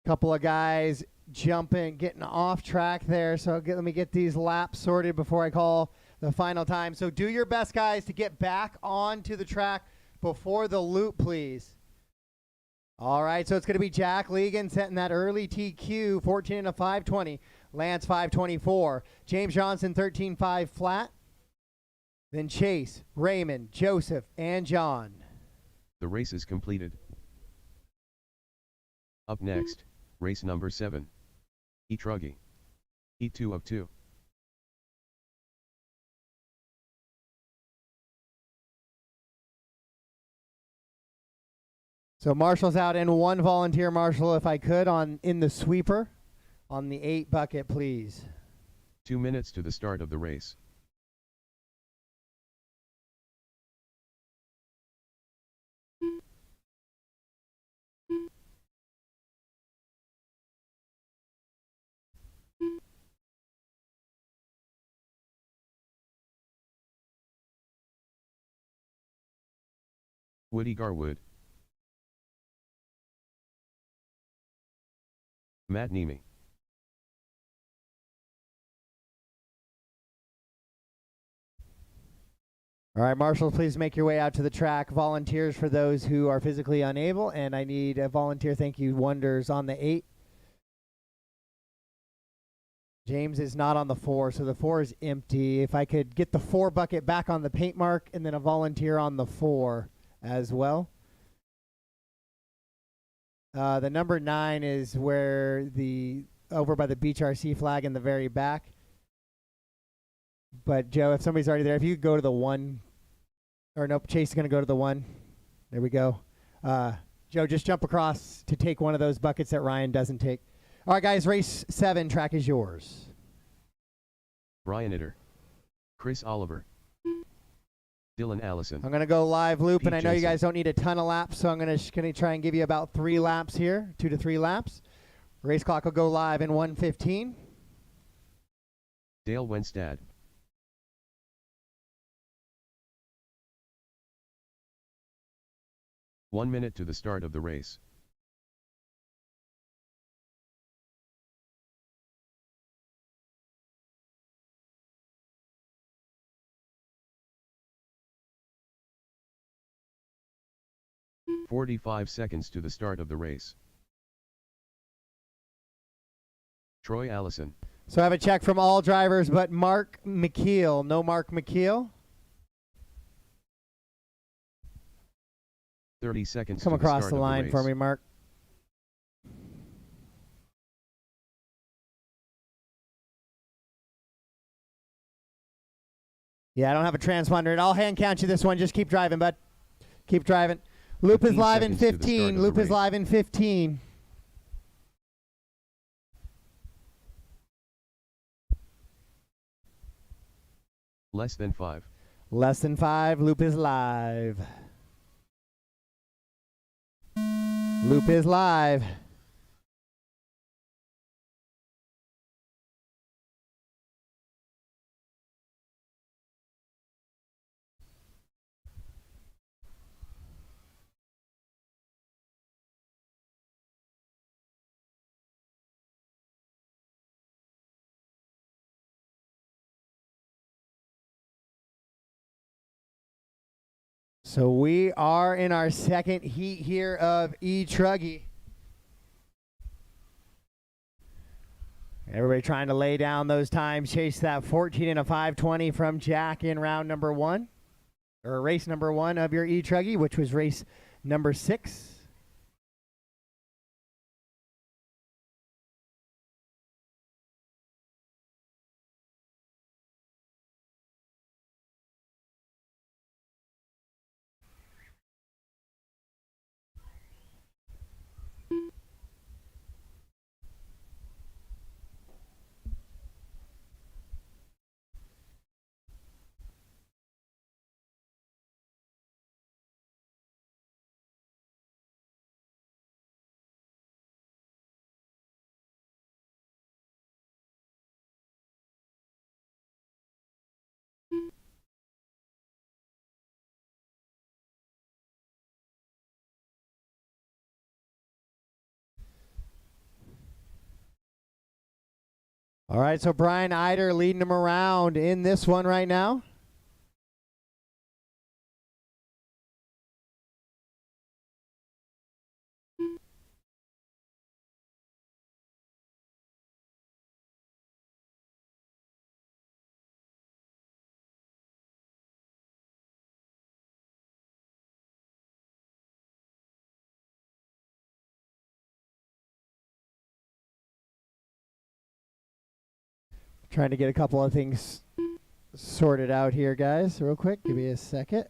Speaker 2: Couple of guys jumping, getting off track there. So let me get these laps sorted before I call the final time. So do your best, guys, to get back onto the track before the loop, please. All right, so it's going to be Jack Legan setting that early TQ, 14 and a 5.20. Lance 5.24. James Johnson 13.5 flat. Then Chase, Raymond, Joseph, and John.
Speaker 1: The race is completed. Up next, race number 7. E-Truggy. Heat 2 of 2.
Speaker 2: So Marshall's out and one volunteer marshal, if I could, in the sweeper on the 8 bucket, please.
Speaker 1: 2 minutes to the start of the race. Woody Garwood. Matt Nemi.
Speaker 2: All right, marshals, please make your way out to the track. Volunteers for those who are physically unable, and I need a volunteer thank you wonders on the 8. James is not on the 4, so the 4 is empty. If I could get the 4 bucket back on the paint mark and then a volunteer on the 4 as well. The number 9 is where over by the Beach RC flag in the very back. But Joe, if somebody's already there, if you could go to the 1, or nope, Chase is going to go to the 1. There we go. Joe, just jump across to take one of those buckets that Ryan doesn't take. All right, guys, race 7, track is yours.
Speaker 1: Brian Itter, Chris Oliver, Dylan Allison.
Speaker 2: I'm going to go live loop,
Speaker 1: Pete
Speaker 2: and I know you
Speaker 1: Jensen.
Speaker 2: guys don't need a ton of laps, so I'm going to try and give you about 3 laps here, 2 to 3 laps. Race clock will go live in 1:15.
Speaker 1: Dale Wenstad, 1 minute to the start of the race. "45 seconds to the start of the race. Troy Allison,
Speaker 2: So I have a check from all drivers but Mark McKeel. No Mark McKeel.
Speaker 1: 30 seconds
Speaker 2: Come
Speaker 1: to the
Speaker 2: across
Speaker 1: start
Speaker 2: the
Speaker 1: of
Speaker 2: line
Speaker 1: the
Speaker 2: for
Speaker 1: race.
Speaker 2: me, Mark. Yeah, I don't have a transponder. I'll hand count you this one. Just keep driving, bud. Keep driving. Loop is
Speaker 1: 15
Speaker 2: live in
Speaker 1: seconds to the start
Speaker 2: 15.
Speaker 1: of
Speaker 2: Loop
Speaker 1: the
Speaker 2: is
Speaker 1: race.
Speaker 2: live in 15.
Speaker 1: Less than 5.
Speaker 2: Less than 5. Loop is live. Loop is live. So we are in our second heat here of E-Truggy. Everybody trying to lay down those times. Chase that 14 and a 5:20 from Jack in round number 1. Or race number 1 of your E-Truggy, which was race number 6. All right, so Brian Eider leading him around in this one right now. Trying to get a couple of things sorted out here, guys, real quick. Give me a second.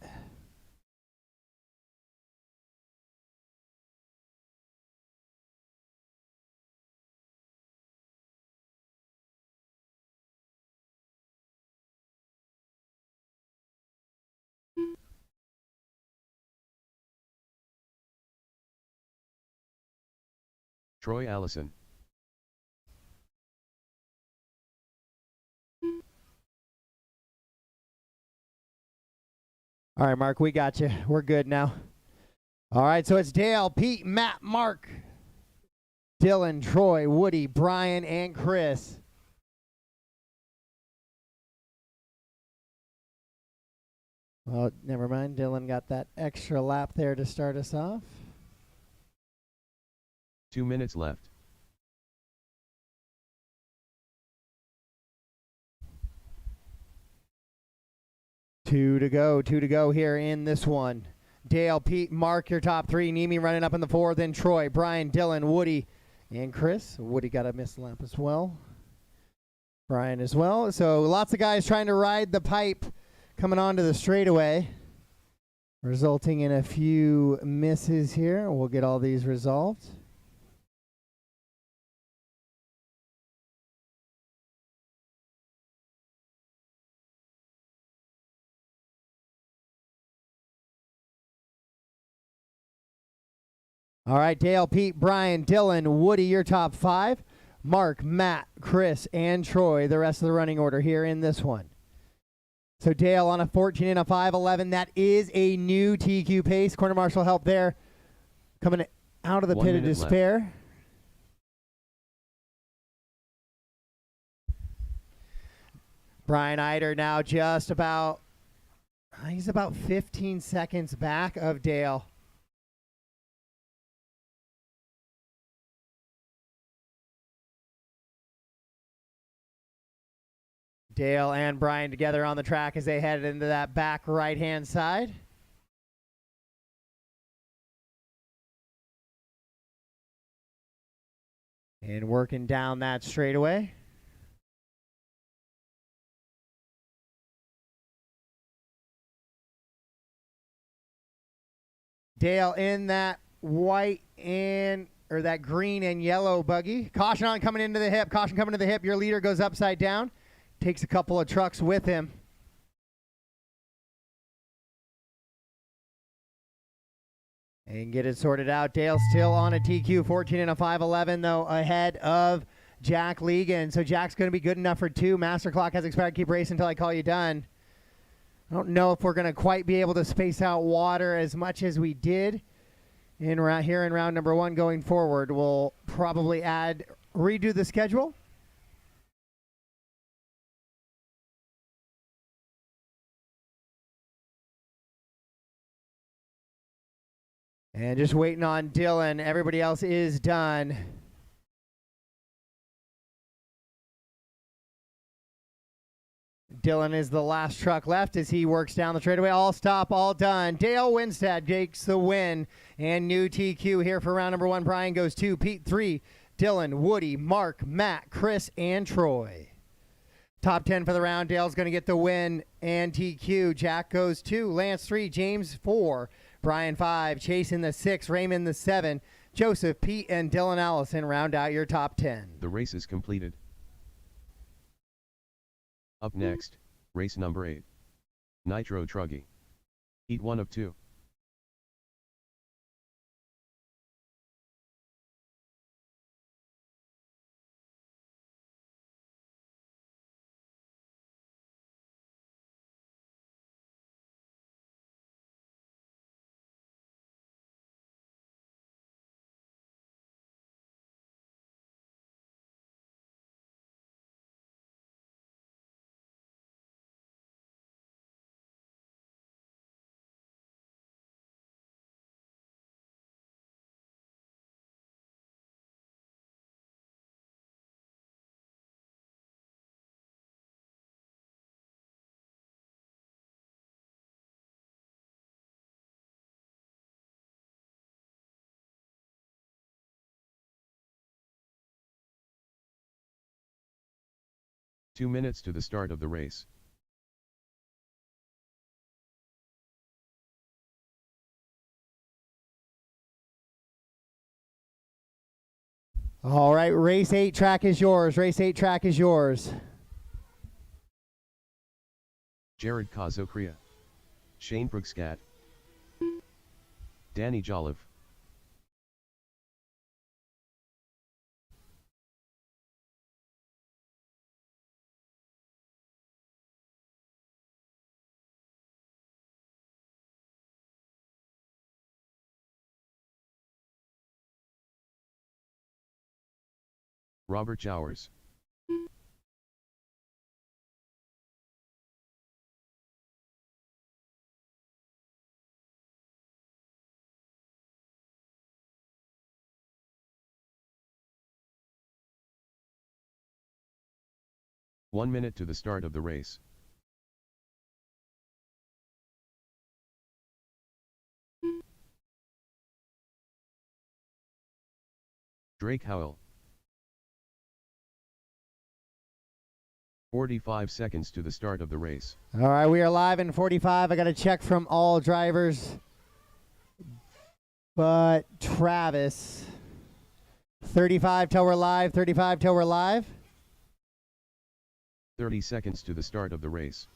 Speaker 1: Troy Allison,
Speaker 2: All right, Mark, we got you. We're good now. All right, so it's Dale, Pete, Matt, Mark, Dylan, Troy, Woody, Brian, and Chris. Well, never mind. Dylan got that extra lap there to start us off.
Speaker 1: 2 minutes left.
Speaker 2: Two to go here in this one. Dale, Pete, Mark, your top 3. Nemi running up in the 4, then Troy, Brian, Dylan, Woody, and Chris. Woody got a missed lap as well. Brian as well. So lots of guys trying to ride the pipe coming onto the straightaway, resulting in a few misses here. We'll get all these resolved. All right, Dale, Pete, Brian, Dylan, Woody, your top 5. Mark, Matt, Chris, and Troy, the rest of the running order here in this one. So Dale on a 14 and a 5:11. That is a new TQ pace. Corner marshal help there. Coming out of the pit of despair. Left. Brian Eider now just about, he's about 15 seconds back of Dale. Dale and Brian together on the track as they head into that back right-hand side. And working down that straightaway. Dale in that white and, or that green and yellow buggy. Caution on coming into the hip. Caution coming to the hip. Your leader goes upside down. Takes a couple of trucks with him. And get it sorted out. Dale still on a TQ, 14 and a 5:11, though, ahead of Jack Legan. So Jack's going to be good enough for 2. Master clock has expired. Keep racing until I call you done. I don't know if we're going to quite be able to space out water as much as we did here in round number 1 going forward. We'll probably redo the schedule. And just waiting on Dylan. Everybody else is done. Dylan is the last truck left as he works down the straightaway. All stop, all done. Dale Winstead takes the win. And new TQ here for round number 1. Brian goes 2, Pete 3, Dylan, Woody, Mark, Matt, Chris, and Troy. Top 10 for the round. Dale's going to get the win and TQ. Jack goes 2, Lance 3, James 4, Brian 5, Chase in the 6, Raymond the 7, Joseph, Pete, and Dylan Allison round out your top 10.
Speaker 1: The race is completed. Up next, race number 8. Nitro Truggy. Heat 1 of 2. Two minutes to the start of the race.
Speaker 2: All right, race 8 track is yours. Race 8 track is yours.
Speaker 1: Jared Kazokria. Shane Brugskat. Danny Jolliffe. Robert Jowers. One minute to the start of the race. Drake Howell. 45 seconds to the start of the race.
Speaker 2: All right, we are live in 45. I got a check from all drivers but Travis. 35 till we're live, 35 till we're live.
Speaker 1: 30 seconds to the start of the race.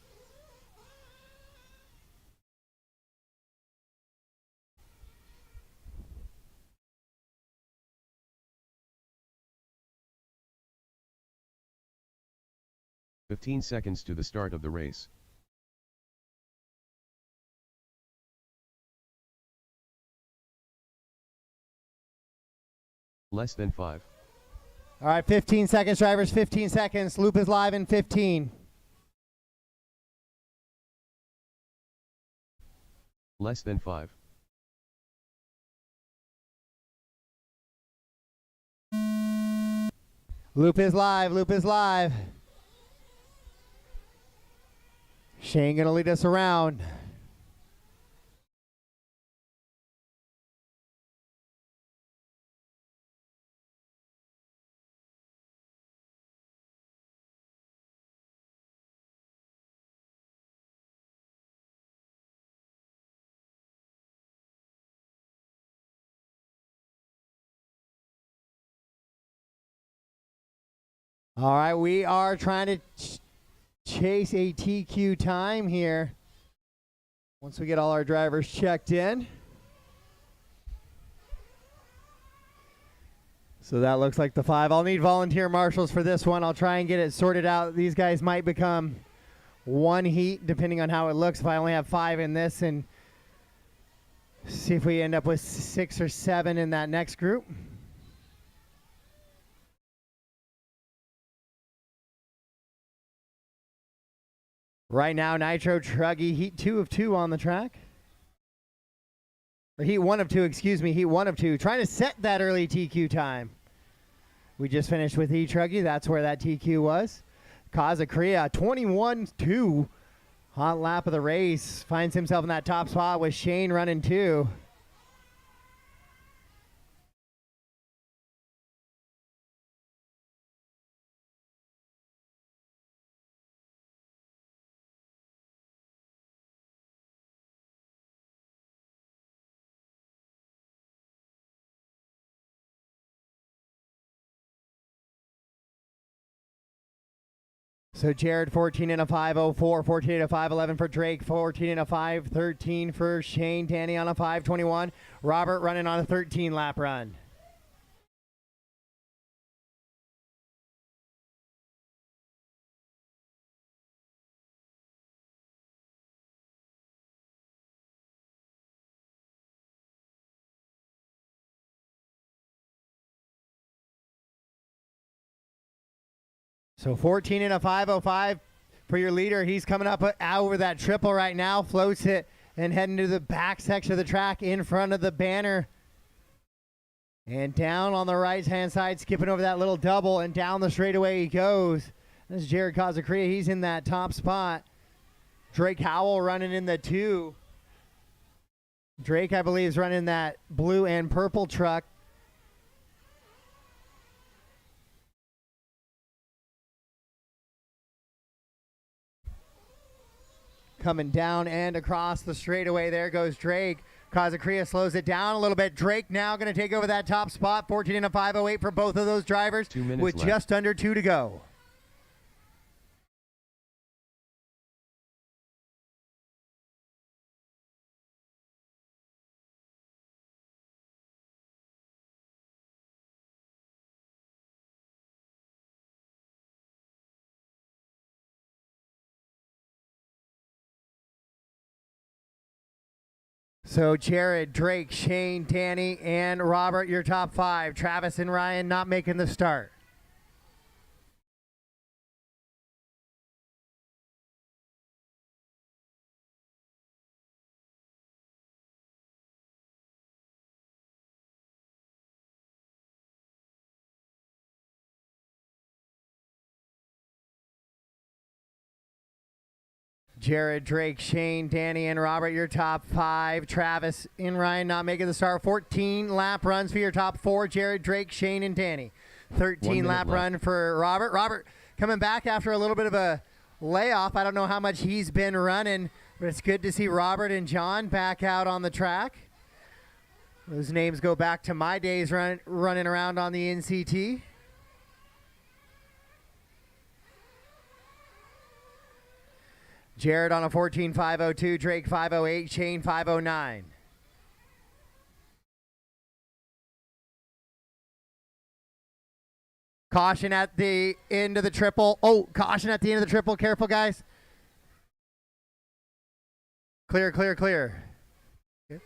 Speaker 1: "15 seconds to the start of the race. Less than 5.
Speaker 2: All right, 15 seconds, drivers, 15 seconds. Loop is live in 15.
Speaker 1: Less than 5.
Speaker 2: Loop is live, loop is live. Shane gonna lead us around. All right, we are trying to chase a TQ time here. Once we get all our drivers checked in. So that looks like the 5. I'll need volunteer marshals for this one. I'll try and get it sorted out. These guys might become one heat depending on how it looks if I only have 5 in this, and see if we end up with 6 or 7 in that next group. Right now, Nitro Truggy, heat 2 of 2 on the track. Or heat 1 of 2, excuse me, heat 1 of 2. Trying to set that early TQ time. We just finished with E-Truggy. That's where that TQ was. Kazukriya, 21-2. Hot lap of the race. Finds himself in that top spot with Shane running 2. So Jared, 14 and a 5:04, 14 and a 5:11 for Drake, 14 and a 5:13 for Shane, Danny on a 5:21, Robert running on a 13 lap run. So 14 and a 5:05 for your leader. He's coming up over that triple right now. Floats it and heading to the back section of the track in front of the banner. And down on the right-hand side, skipping over that little double, and down the straightaway he goes. This is Jared Kazukriya. He's in that top spot. Drake Howell running in the 2. Drake, I believe, is running that blue and purple truck. Coming down and across the straightaway. There goes Drake. Kazukriya slows it down a little bit. Drake now going to take over that top spot. 14 and a 5:08 for both of those drivers
Speaker 1: 2 minutes
Speaker 2: with
Speaker 1: left.
Speaker 2: just under 2 to go. So Jared, Drake, Shane, Danny, and Robert, your top 5. Travis and Ryan not making the start. Jared, Drake, Shane, Danny, and Robert, your top 5. Travis and Ryan not making the start. 14 lap runs for your top 4. Jared, Drake, Shane, and Danny. 13 lap
Speaker 1: left.
Speaker 2: run for Robert. Robert coming back after a little bit of a layoff. I don't know how much he's been running, but it's good to see Robert and John back out on the track. Those names go back to my days running around on the NCT. Jared on a 14.502, Drake 508, Shane 509. Caution at the end of the triple. Oh, caution at the end of the triple. Careful, guys. Clear, clear, clear. Okay.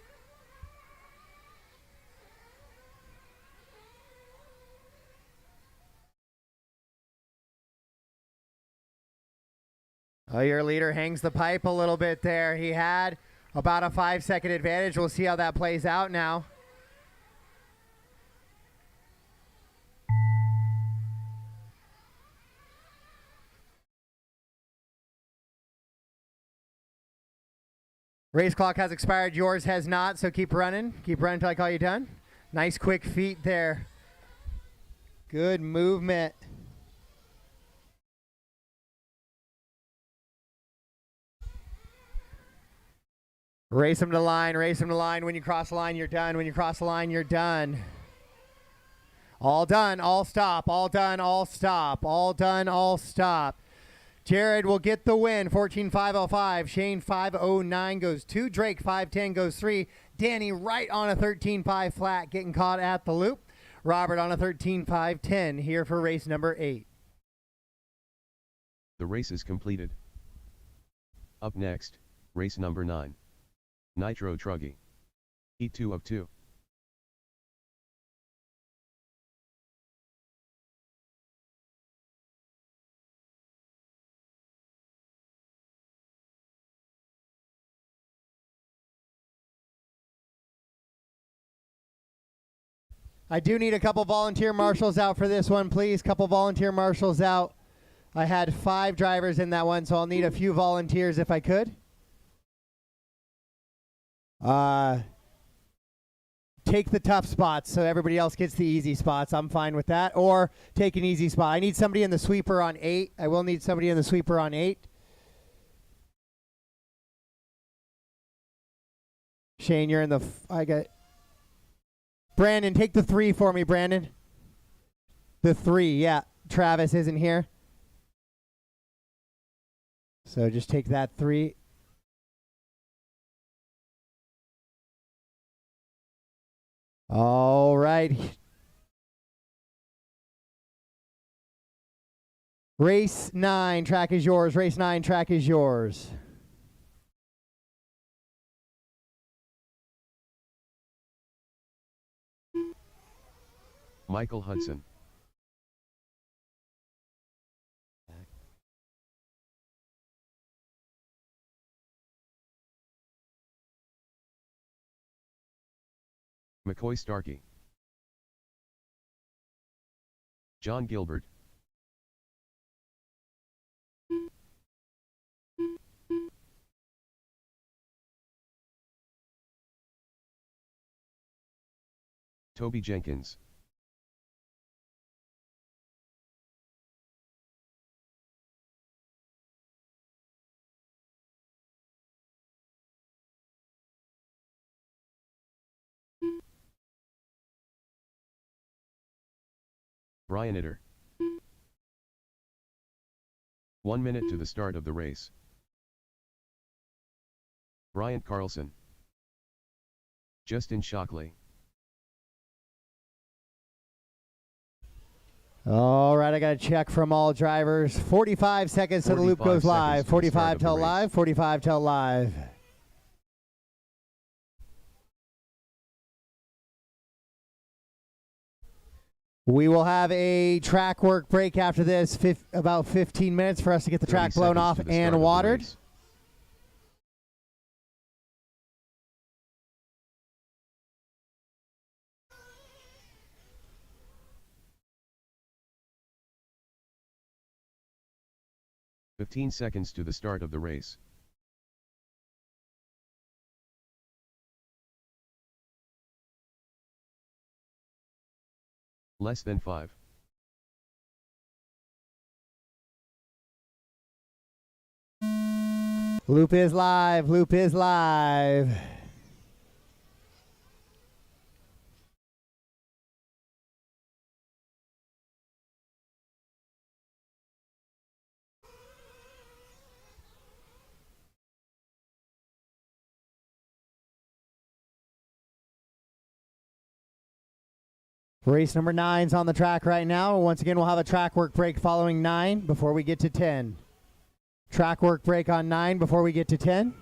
Speaker 2: Oh, your leader hangs the pipe a little bit there. He had about a 5-second advantage. We'll see how that plays out now. Race clock has expired. Yours has not, so keep running. Keep running until I call you done. Nice quick feet there. Good movement. Race them to the line, race them to the line. When you cross the line, you're done. When you cross the line, you're done. All done, all stop, all done, all stop, all done, all stop. Jared will get the win, 14.505. Shane 509 goes 2. Drake 510 goes 3. Danny right on a 13.5 flat, getting caught at the loop. Robert on a 13.510 here for race number 8.
Speaker 1: The race is completed. Up next, race number 9. Nitro Truggy. Heat 2 of 2.
Speaker 2: I do need a couple volunteer marshals out for this one, please. Couple volunteer marshals out. I had 5 drivers in that one, so I'll need a few volunteers if I could. Take the tough spots so everybody else gets the easy spots. I'm fine with that. Or take an easy spot. I need somebody in the sweeper on 8. I will need somebody in the sweeper on 8. Shane, you're in the... I got... Brandon, take the 3 for me, Brandon. The 3, yeah. Travis isn't here. So just take that 3. All right. Race 9, track is yours. Race 9, track is yours.
Speaker 1: Michael Hudson. McCoy Starkey. John Gilbert. Toby Jenkins. Brian Itter. 1 minute to the start of the race. Bryant Carlson. Justin Shockley.
Speaker 2: All right, I got a check from all drivers. 45 seconds till the loop goes live. 45 till live, 45 till live. We will have a track work break after this, about 15 minutes for us to get the track blown off and watered.
Speaker 1: "15 seconds to the start of the race. Less than 5.
Speaker 2: Loop is live. Loop is live. Race number 9's on the track right now. Once again, we'll have a track work break following 9 before we get to 10. Track work break on 9 before we get to 10.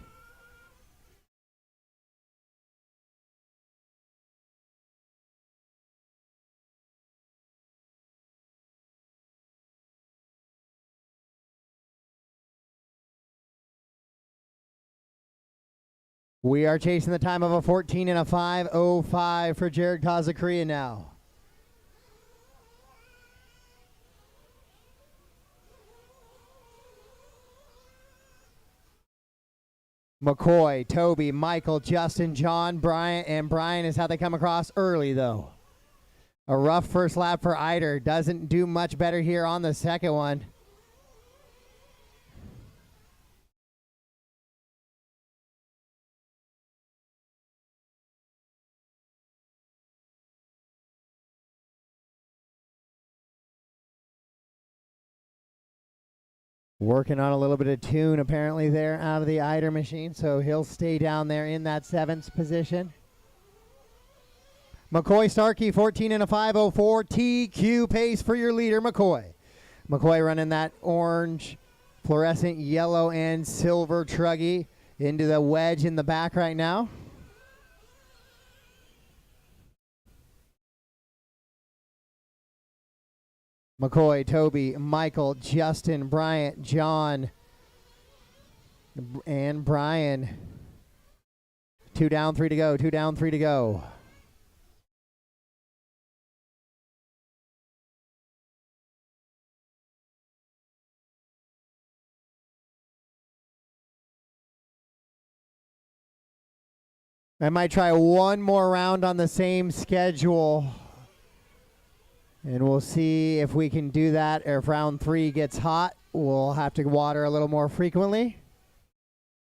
Speaker 2: We are chasing the time of a 14 and a 5:05 for Jared Kazakria now. McCoy, Toby, Michael, Justin, John, Bryant, and Brian is how they come across early, though. A rough first lap for Eider. Doesn't do much better here on the second one. Working on a little bit of tune apparently there out of the Eider machine, so he'll stay down there in that 7th position. McCoy Starkey, 14 and a 5:04 TQ pace for your leader, McCoy. McCoy running that orange, fluorescent yellow and silver truggy into the wedge in the back right now. McCoy, Toby, Michael, Justin, Bryant, John, and Brian. 2 down, 3 to go. 2 down, 3 to go. I might try one more round on the same schedule. And we'll see if we can do that, or if round 3 gets hot, we'll have to water a little more frequently.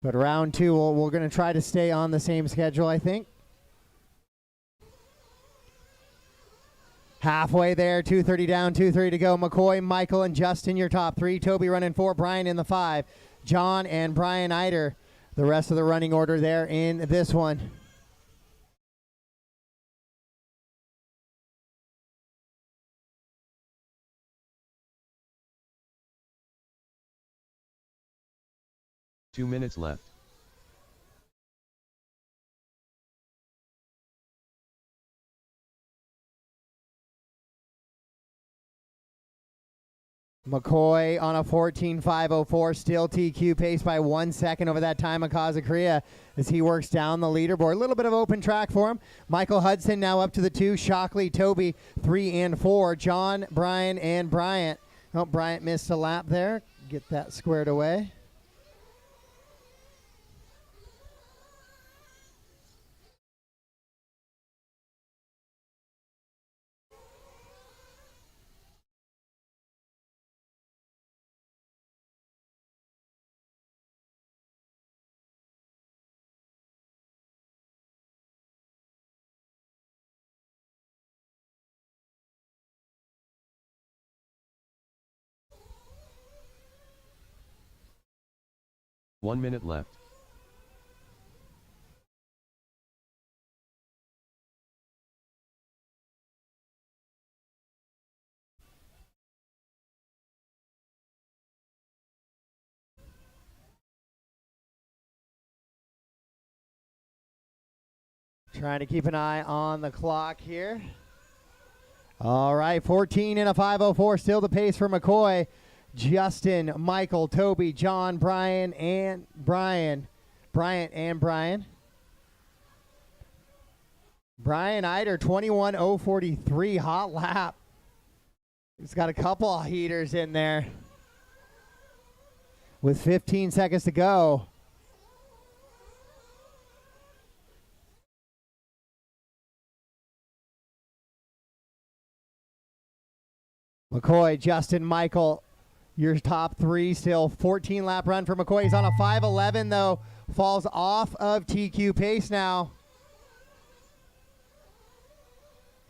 Speaker 2: But round 2, we're going to try to stay on the same schedule, I think. Halfway there, 2:30 down, 2:30 to go. McCoy, Michael, and Justin, your top 3. Toby running 4, Brian in the 5. John and Brian Eider, the rest of the running order there in this one.
Speaker 1: Two minutes left.
Speaker 2: McCoy on a 14.504, still TQ pace by 1 second over that time of Kazakria as he works down the leaderboard. A little bit of open track for him. Michael Hudson now up to the 2. Shockley, Toby, 3 and 4. John, Brian, and Bryant. Oh, Bryant missed a lap there. Get that squared away.
Speaker 1: One minute left.
Speaker 2: Trying to keep an eye on the clock here. All right, 14 and a 5:04, still the pace for McCoy. Justin, Michael, Toby, John, Brian, and Brian. Bryant and Brian. Brian Eider, 21.043, hot lap. He's got a couple of heaters in there. With 15 seconds to go. McCoy, Justin, Michael, Your top three still 14 lap run for McCoy. He's on a 5:11 though. Falls off of TQ pace now.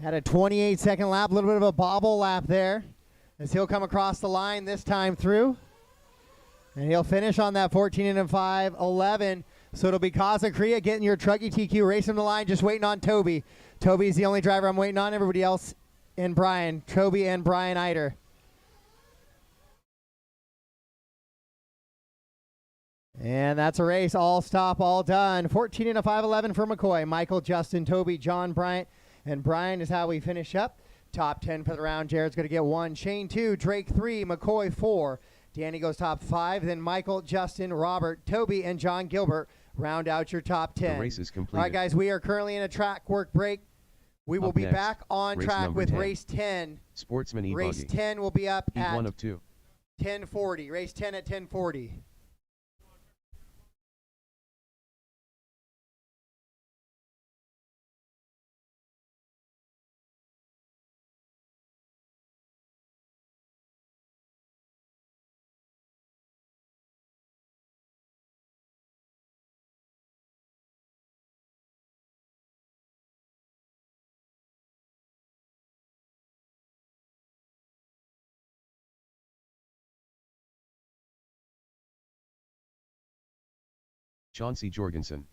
Speaker 2: Had a 28-second lap, a little bit of a bobble lap there as he'll come across the line this time through. And he'll finish on that 14 and a 5:11. So it'll be Kazakria getting your Truckee TQ, racing the line, just waiting on Toby. Toby's the only driver I'm waiting on. Everybody else and Brian. Toby and Brian Eider. And that's a race. All stop, all done. 14 and a 5:11 for McCoy. Michael, Justin, Toby, John, Bryant. And Brian is how we finish up. Top 10 for the round. Jared's going to get 1. Shane 2. Drake 3. McCoy 4. Danny goes top 5. Then Michael, Justin, Robert, Toby, and John Gilbert round out your top 10.
Speaker 1: The race is completed.
Speaker 2: All right, guys, we are currently in a track work break. We will be back on track with
Speaker 1: 10.
Speaker 2: race 10.
Speaker 1: Sportsman E-Buggy.
Speaker 2: Race 10 will be up
Speaker 1: Heat
Speaker 2: at
Speaker 1: 1 of 2.
Speaker 2: 10:40. Race 10 at 10:40.
Speaker 1: Chauncey Jorgensen.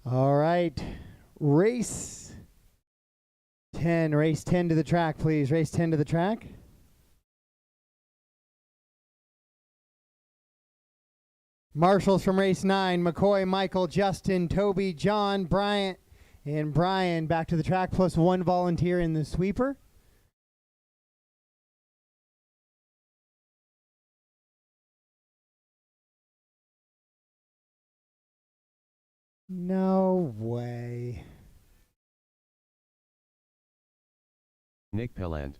Speaker 2: All right. Race 10. Race 10 to the track, please. Race 10 to the track. Marshals from race 9. McCoy, Michael, Justin, Toby, John, Bryant, and Brian back to the track, plus 1 volunteer in the sweeper. No way.
Speaker 1: Nick Pelland.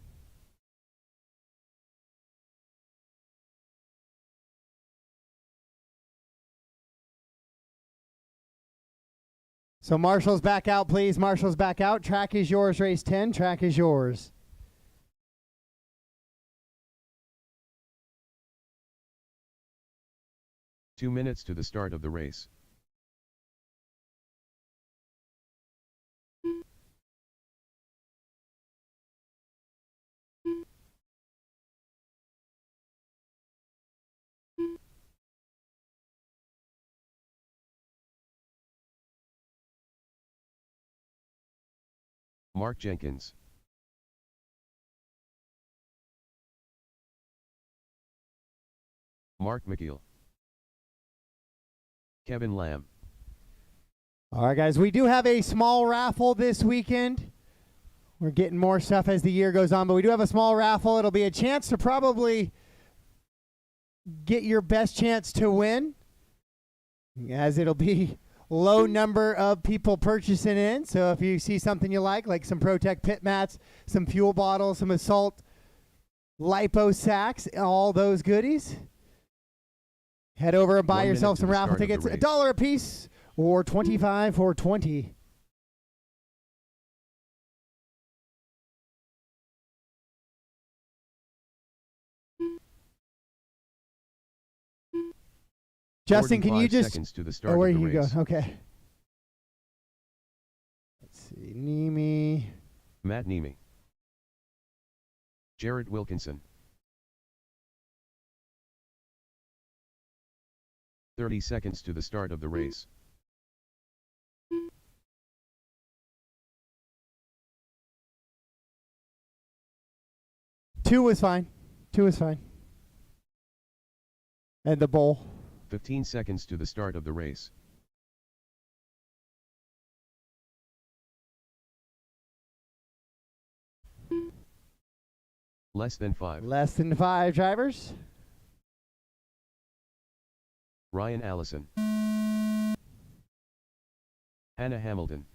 Speaker 2: So Marshall's back out, please. Marshall's back out. Track is yours, race 10. Track is yours.
Speaker 1: Two minutes to the start of the race. Mark Jenkins. Mark McGill. Kevin Lamb.
Speaker 2: All right, guys, we do have a small raffle this weekend. We're getting more stuff as the year goes on, but we do have a small raffle. It'll be a chance to probably get your best chance to win, as it'll be low number of people purchasing in. So if you see something you like some ProTech pit mats, some fuel bottles, some Assault lipo sacks, all those goodies, head over and buy yourself some raffle tickets. $1 a piece or 25 for 20. Justin, can you just...
Speaker 1: seconds to the start
Speaker 2: where
Speaker 1: of the
Speaker 2: you
Speaker 1: race.
Speaker 2: go? Okay. Let's see. Nemi.
Speaker 1: Matt Nemi. Jared Wilkinson. 30 seconds to the start of the race.
Speaker 2: Two was fine. And the bowl.
Speaker 1: 15 seconds to the start of the race. Less than 5.
Speaker 2: Less than 5 drivers.
Speaker 1: Ryan Allison. Hannah Hamilton.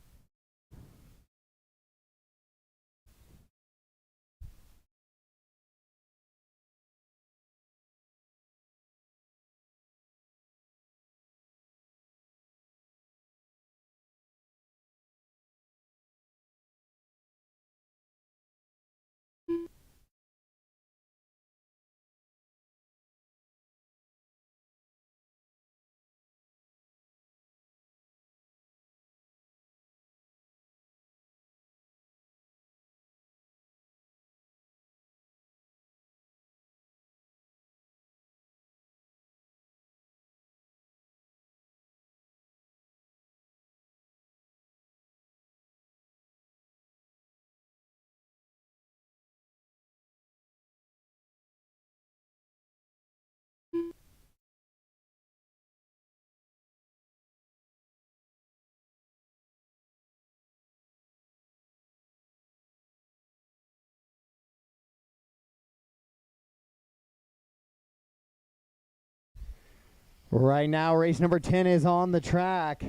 Speaker 2: Right now, race number 10 is on the track.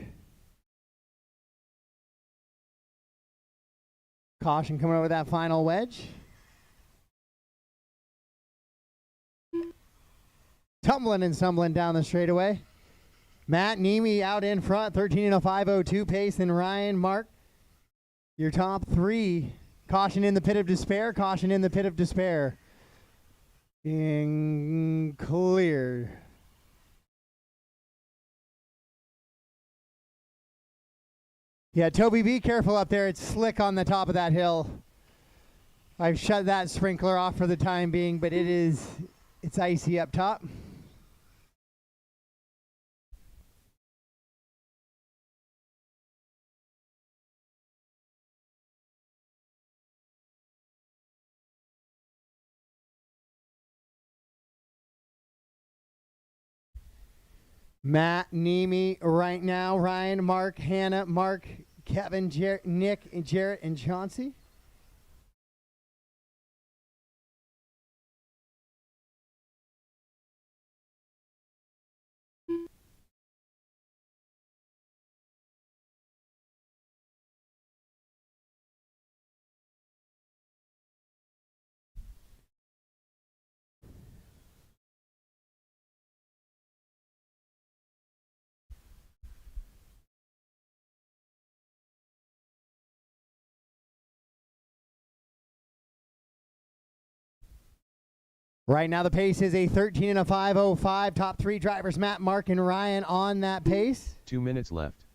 Speaker 2: Caution coming over that final wedge. Tumbling and stumbling down the straightaway. Matt Nemi out in front, 13.05.02 pace, and Ryan Mark, your top 3. Caution in the pit of despair, caution in the pit of despair. In clear. Yeah, Toby, be careful up there. It's slick on the top of that hill. I've shut that sprinkler off for the time being, but it's icy up top. Matt Niemi right now. Ryan, Mark, Hannah, Mark, Kevin, Nick, Jarrett, and Chauncey. Right now the pace is a 13 and a 5:05. Top three drivers, Matt, Mark, and Ryan on that pace.
Speaker 1: 2 minutes left.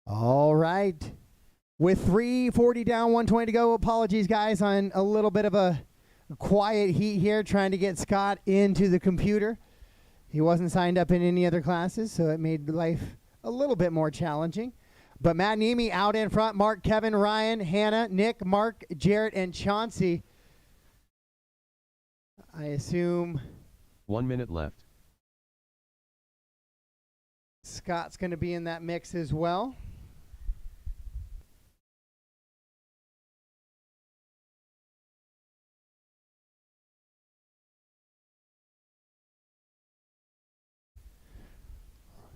Speaker 2: All right. With 3:40 down, 120 to go. Apologies, guys, on a little bit of a quiet heat here, trying to get Scott into the computer. He wasn't signed up in any other classes, so it made life a little bit more challenging. But Matt Niemi out in front. Mark, Kevin, Ryan, Hannah, Nick, Mark, Jarrett, and Chauncey. I assume
Speaker 1: 1 minute left.
Speaker 2: Scott's going to be in that mix as well.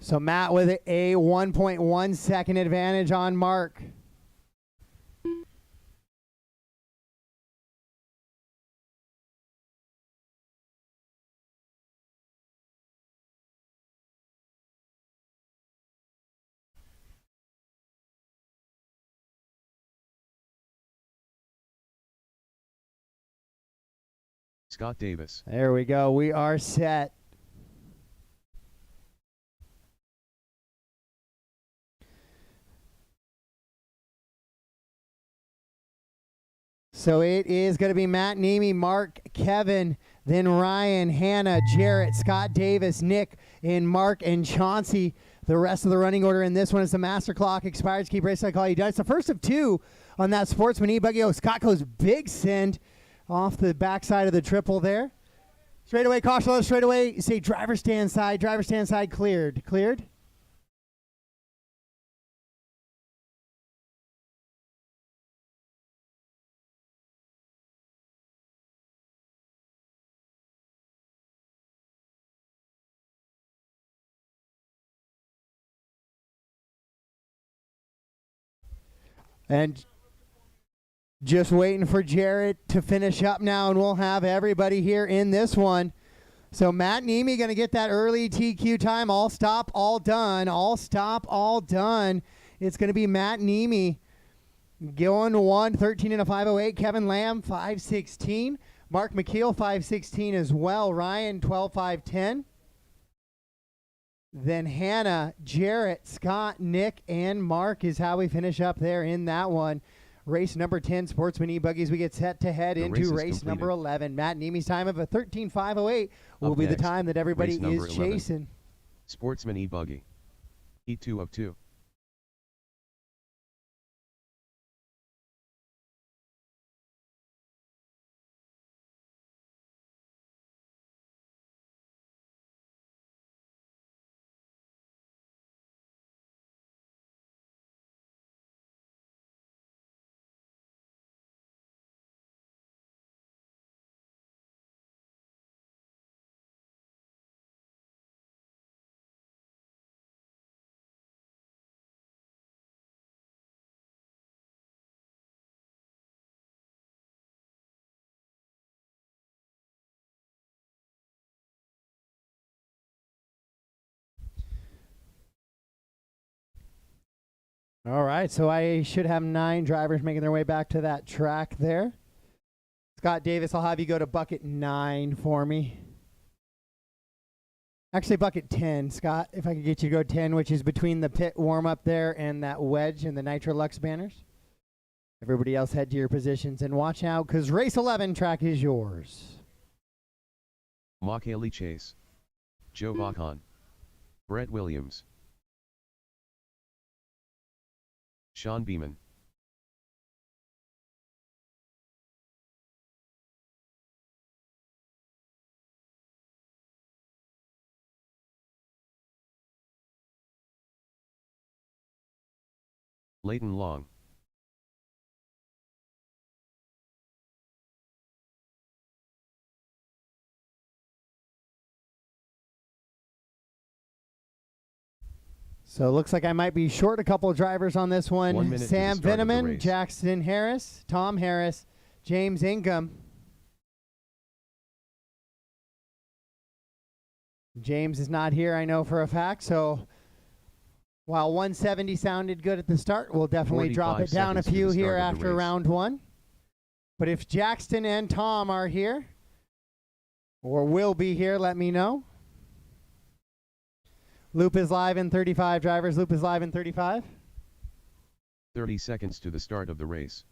Speaker 2: So Matt with a 1.1 second advantage on Mark.
Speaker 1: Scott Davis.
Speaker 2: There we go. We are set. So it is going to be Matt Niemi, Mark, Kevin, then Ryan, Hannah, Jarrett, Scott Davis, Nick, and Mark and Chauncey. The rest of the running order in this one is the master clock expires. Keep racing like all you done. It's the first of two on that Sportsman E-Buggy. Oh, Scott goes big send off the backside of the triple there. Straightaway, caution, straightaway. Say driver stand side cleared. Cleared. And just waiting for Jarrett to finish up now, and we'll have everybody here in this one. So Matt Niemi going to get that early TQ time. All stop, all done. All stop, all done. It's going to be Matt Niemi going 1:13 and a 5:08. Kevin Lamb 5:16. Mark McKeel 5:16 as well. Ryan 12:5:10. Then Hannah, Jarrett, Scott, Nick, and Mark is how we finish up there in that one. Race number 10, Sportsman E-Buggies. We get set to head into race number 11. Matt Niemi's time of a 13:5:08 will be the time that everybody is chasing.
Speaker 1: Sportsman E-Buggy. Heat 2 of 2. All right, so I should have 9 drivers making their way back to that track there.
Speaker 2: Scott Davis, I'll have you go to bucket 9 for me. Actually, bucket 10, Scott, if I could get you to go 10, which is between the pit warm-up there and that wedge and the Nitro Lux banners. Everybody else head to your positions and watch out, because race 11 track is yours.
Speaker 1: Makali Chase, Joe Vaughan, Brett Williams, Sean Beeman, Leighton Long,
Speaker 2: So it looks like I might be short a couple of drivers on this one.
Speaker 1: 1 minute
Speaker 2: Sam
Speaker 1: to the start of the
Speaker 2: Veneman,
Speaker 1: race.
Speaker 2: Jackson Harris, Tom Harris, James Ingham. James is not here, I know for a fact. So while 170 sounded good at the start, we'll definitely drop
Speaker 1: 45
Speaker 2: it down a
Speaker 1: seconds to
Speaker 2: few
Speaker 1: the
Speaker 2: here
Speaker 1: start of the
Speaker 2: after
Speaker 1: race.
Speaker 2: round 1. But if Jackson and Tom are here, or will be here, let me know. Loop is live in 35, drivers. Loop is live in 35.
Speaker 1: 30 seconds to the start of the race.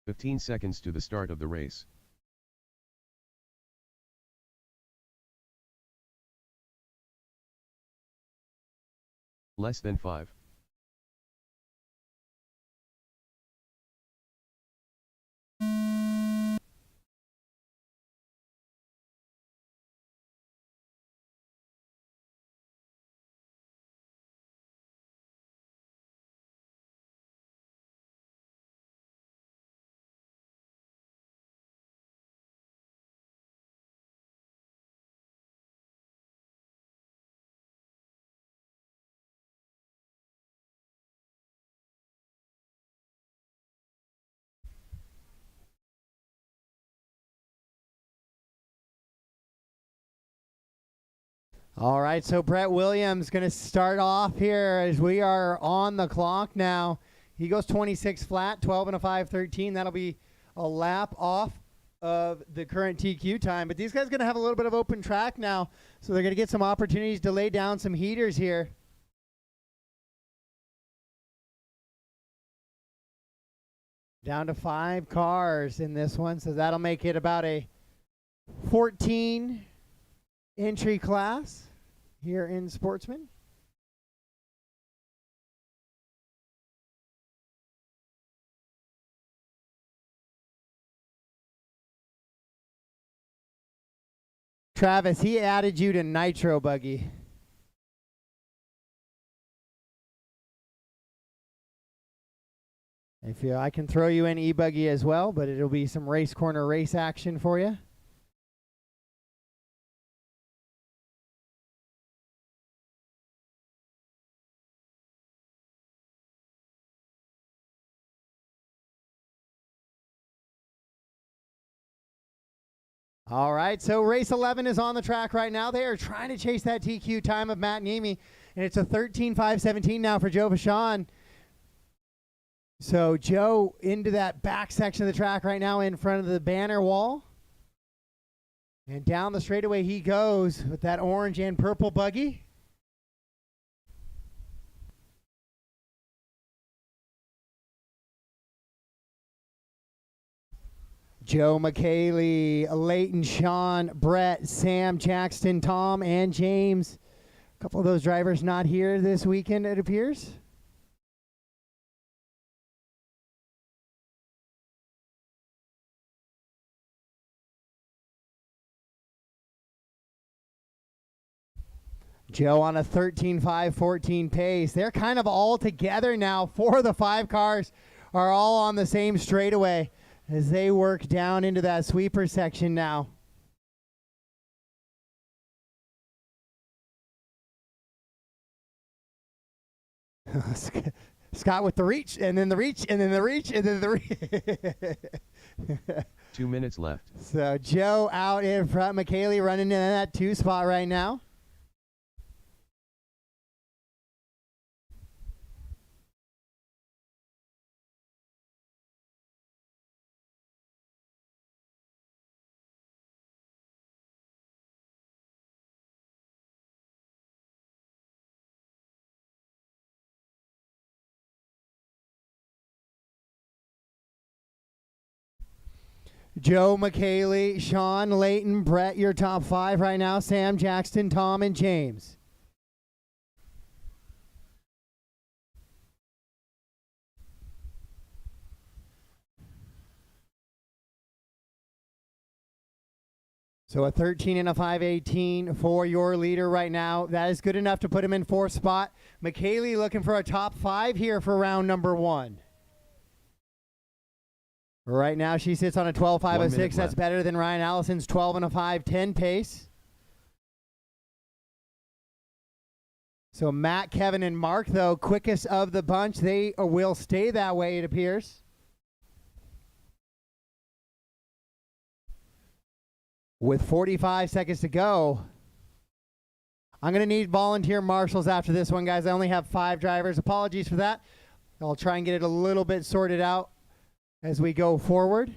Speaker 1: "15 seconds to the start of the race. Less than 5.
Speaker 2: All right, so Brett Williams going to start off here as we are on the clock now. He goes 26 flat, 12 and a 5:13. That'll be a lap off of the current TQ time. But these guys are going to have a little bit of open track now, so they're going to get some opportunities to lay down some heaters here. Down to 5 cars in this one, so that'll make it about a 14 entry class here in Sportsman. Travis, he added you to Nitro Buggy. If you, I can throw you in e-buggy as well, but it'll be some race corner race action for you. All right, so race 11 is on the track right now. They are trying to chase that TQ time of Matt Niemi, and it's a 13:5:17 now for Joe Vachon. So Joe into that back section of the track right now in front of the banner wall. And down the straightaway he goes with that orange and purple buggy. Joe McKaylee, Leighton, Sean, Brett, Sam, Jackson, Tom, and James. A couple of those drivers not here this weekend, it appears. Joe on a 13:5:14 pace. They're kind of all together now. 4 of the 5 cars are all on the same straightaway as they work down into that sweeper section now. Scott with the reach, and then the reach, and then the reach, and then the reach.
Speaker 1: 2 minutes left.
Speaker 2: So Joe out in front. McKaylee running in that 2 spot right now. Joe, McKaylee, Sean, Layton, Brett, your top 5 right now. Sam, Jackson, Tom, and James. So a 13 and a 5:18 for your leader right now. That is good enough to put him in 4th spot. McKaylee looking for a top 5 here for round number 1. Right now, she sits on a 12.506. That's better than Ryan Allison's 12 and a 5:10 pace. So Matt, Kevin, and Mark, though, quickest of the bunch. They will stay that way, it appears. With 45 seconds to go, I'm going to need volunteer marshals after this one, guys. I only have 5 drivers. Apologies for that. I'll try and get it a little bit sorted out as we go forward,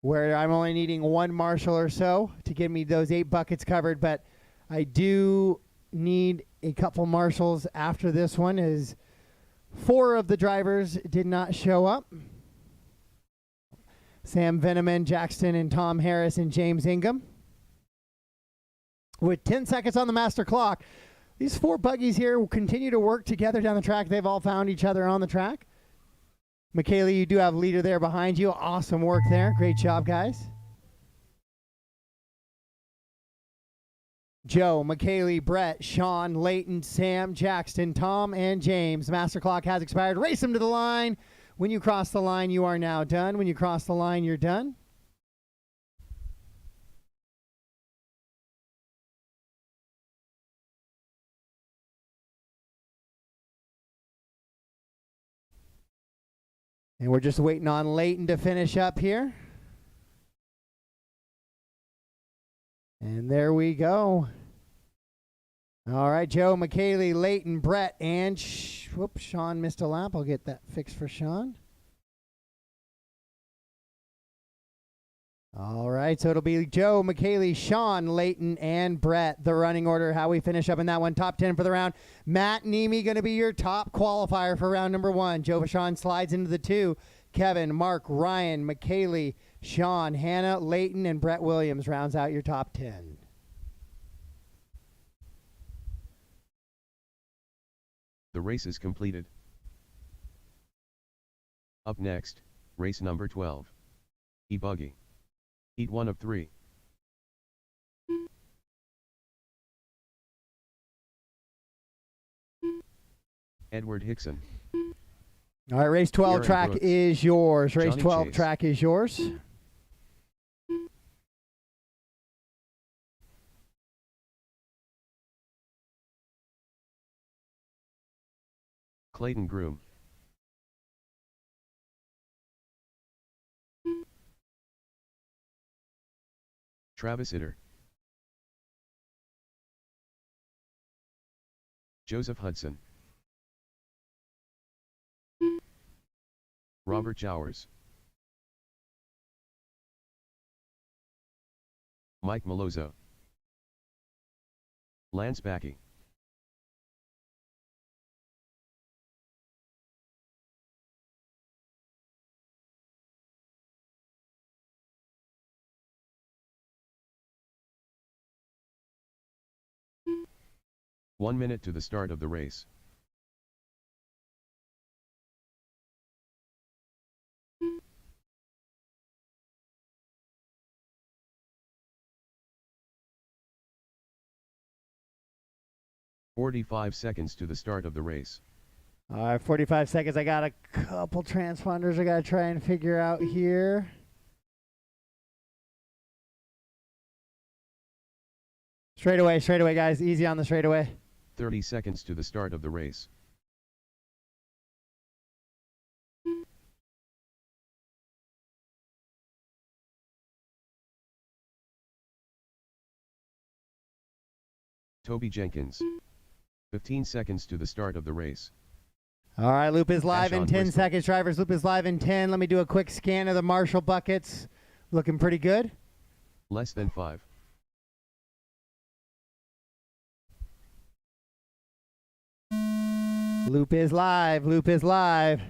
Speaker 2: where I'm only needing 1 marshal or so to get me those 8 buckets covered, but I do need a couple marshals after this one, as 4 of the drivers did not show up. Sam Veneman, Jackson, and Tom Harris, and James Ingham. With 10 seconds on the master clock, these 4 buggies here will continue to work together down the track. They've all found each other on the track. McKaylee, you do have a leader there behind you. Awesome work there. Great job, guys. Joe, McKaylee, Brett, Sean, Layton, Sam, Jackson, Tom, and James. Master clock has expired. Race them to the line. When you cross the line, you are now done. When you cross the line, you're done. And we're just waiting on Layton to finish up here. And there we go. All right, Joe, McKaylee, Layton, Brett, and whoops, Sean missed a lap. I'll get that fixed for Sean. All right, so it'll be Joe, McKaylee, Sean, Layton, and Brett. The running order, how we finish up in that one. Top 10 for the round. Matt Nemi going to be your top qualifier for round number 1. Joe Vachon slides into the 2. Kevin, Mark, Ryan, McKaylee, Sean, Hannah, Layton, and Brett Williams rounds out your top 10.
Speaker 1: The race is completed. Up next, race number 12. E-Buggy. Heat 1 of 3. Edward Hickson.
Speaker 2: All right, race 12
Speaker 1: Aaron
Speaker 2: track
Speaker 1: Brooks.
Speaker 2: is yours. Race
Speaker 1: Johnny
Speaker 2: 12
Speaker 1: Chase.
Speaker 2: track is yours.
Speaker 1: Clayton Groom. Travis Itter. Joseph Hudson. Robert Jowers. Mike Malozzo. Lance Backey. One minute to the start of the race. "45 seconds to the start of the race.
Speaker 2: All right, 45 seconds. I got a couple transponders I got to try and figure out here. Straightaway, guys. Easy on the straightaway.
Speaker 1: 30 seconds to the start of the race. Toby Jenkins. 15 seconds to the start of the race.
Speaker 2: All right, loop is live
Speaker 1: Ash
Speaker 2: in
Speaker 1: on
Speaker 2: 10
Speaker 1: Bristol.
Speaker 2: seconds. Drivers, loop is live in 10. Let me do a quick scan of the Marshall buckets. Looking pretty good.
Speaker 1: Less than 5.
Speaker 2: Loop is live. Loop is live.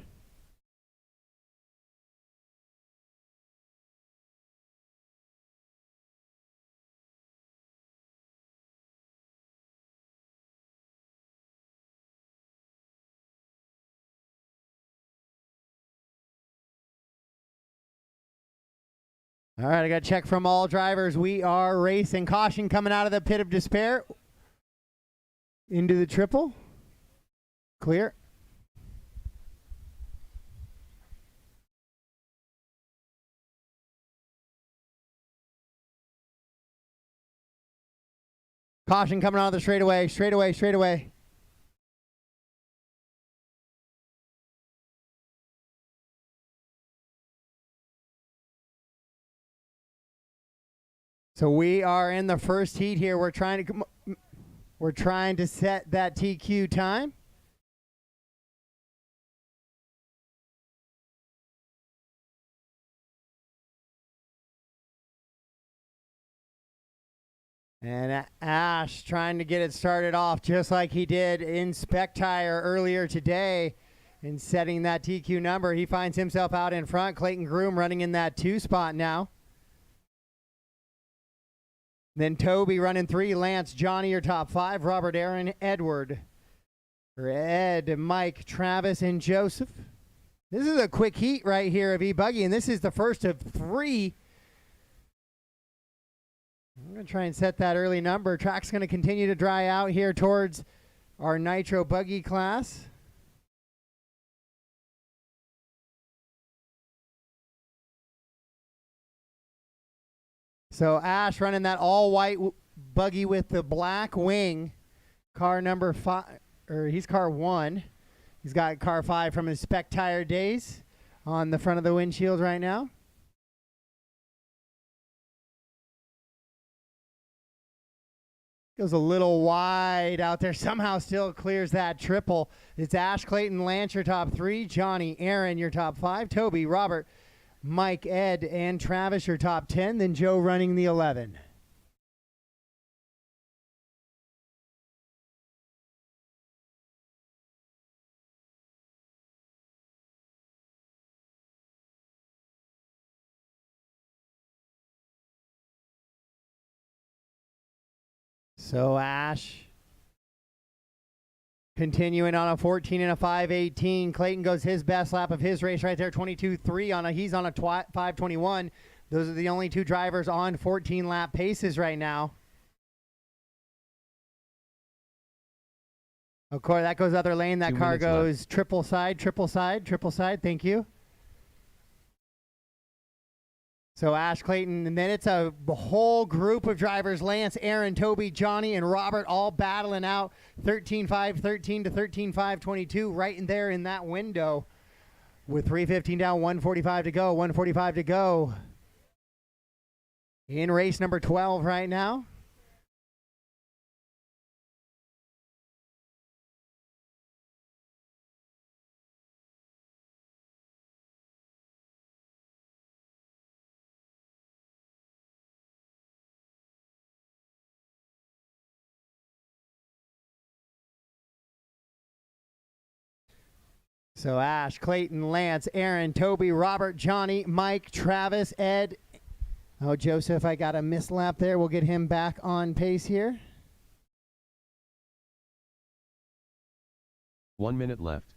Speaker 2: All right, I got a check from all drivers. We are racing. Caution coming out of the pit of despair. Into the triple. Clear. Caution coming out of the straightaway. Straightaway, straightaway. So we are in the first heat here. We're trying to set that TQ time. And Ash trying to get it started off just like he did in Spec Tire earlier today in setting that TQ number. He finds himself out in front. Clayton Groom running in that 2 spot now. Then Toby running 3. Lance, Johnny, your top 5. Robert, Aaron, Edward. Or Ed, Mike, Travis, and Joseph. This is a quick heat right here of E-Buggy, and this is the first of 3. I'm going to try and set that early number. Track's going to continue to dry out here towards our Nitro Buggy class. So Ash running that all-white buggy with the black wing. Car number 5, or he's car 1. He's got car 5 from his Spec Tire days on the front of the windshield right now. Goes a little wide out there. Somehow still clears that triple. It's Ash, Clayton, Lance, your top 3. Johnny, Aaron, your top 5. Toby, Robert, Mike, Ed, and Travis, your top 10. Then Joe running the 11. So Ash continuing on a 14 and a 5:18. Clayton goes his best lap of his race right there, 22.3 he's on a 5:21. Those are the only 2 drivers on 14 lap paces right now. Of course, that goes other lane. That car goes left. Triple side, triple side, triple side. Thank you. So Ash, Clayton, and then it's a whole group of drivers. Lance, Aaron, Toby, Johnny, and Robert all battling out 13.5.13 to 13.5.22 right in there in that window with 3:15 down, 1:45 to go, 1:45 to go. In race number 12 right now. So Ash, Clayton, Lance, Aaron, Toby, Robert, Johnny, Mike, Travis, Ed. Oh, Joseph, I got a mislap there. We'll get him back on pace here.
Speaker 1: 1 minute left.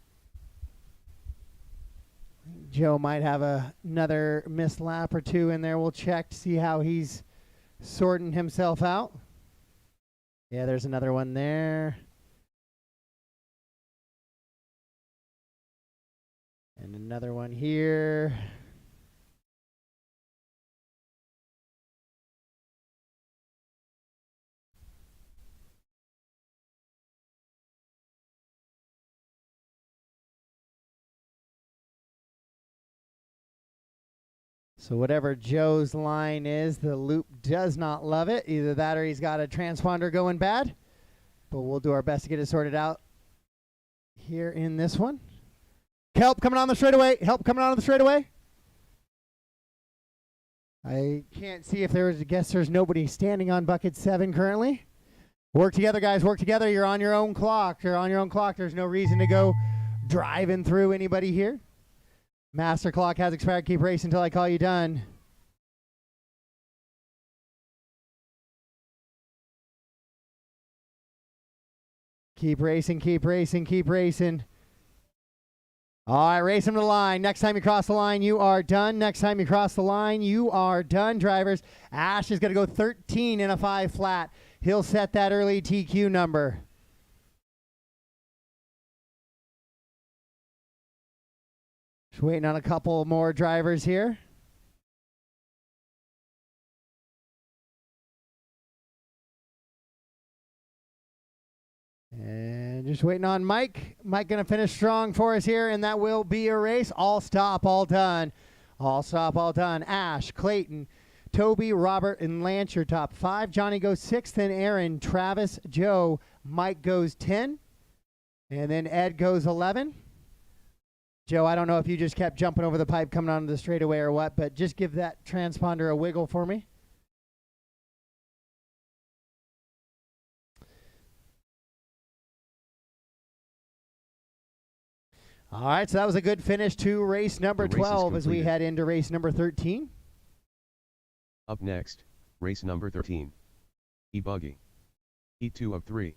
Speaker 2: Joe might have another mislap or 2 in there. We'll check to see how he's sorting himself out. Yeah, there's another one there. And another one here. So whatever Joe's line is, the loop does not love it. Either that or he's got a transponder going bad. but we'll do our best to get it sorted out here in this one. Help coming on the straightaway. Help coming on the straightaway. I can't see if there's, I guess there's nobody standing on bucket 7 currently. Work together, guys. Work together. You're on your own clock. You're on your own clock. There's no reason to go driving through anybody here. Master clock has expired. Keep racing until I call you done. Keep racing, keep racing, keep racing. All right, race them to the line. Next time you cross the line, you are done. Next time you cross the line, you are done, drivers. Ash is going to go 13 in a 5 flat. He'll set that early TQ number. Just waiting on a couple more drivers here. And just waiting on Mike. Mike going to finish strong for us here, and that will be a race. All stop, all done. All stop, all done. Ash, Clayton, Toby, Robert, and Lance, your top 5. Johnny goes 6th, then Aaron, Travis, Joe. Mike goes 10. And then Ed goes 11. Joe, I don't know if you just kept jumping over the pipe coming onto the straightaway or what, but just give that transponder a wiggle for me. All right, so that was a good finish to race number 12 as we head into race number 13.
Speaker 1: Up next, race number 13. E-Buggy. Heat 2 of 3.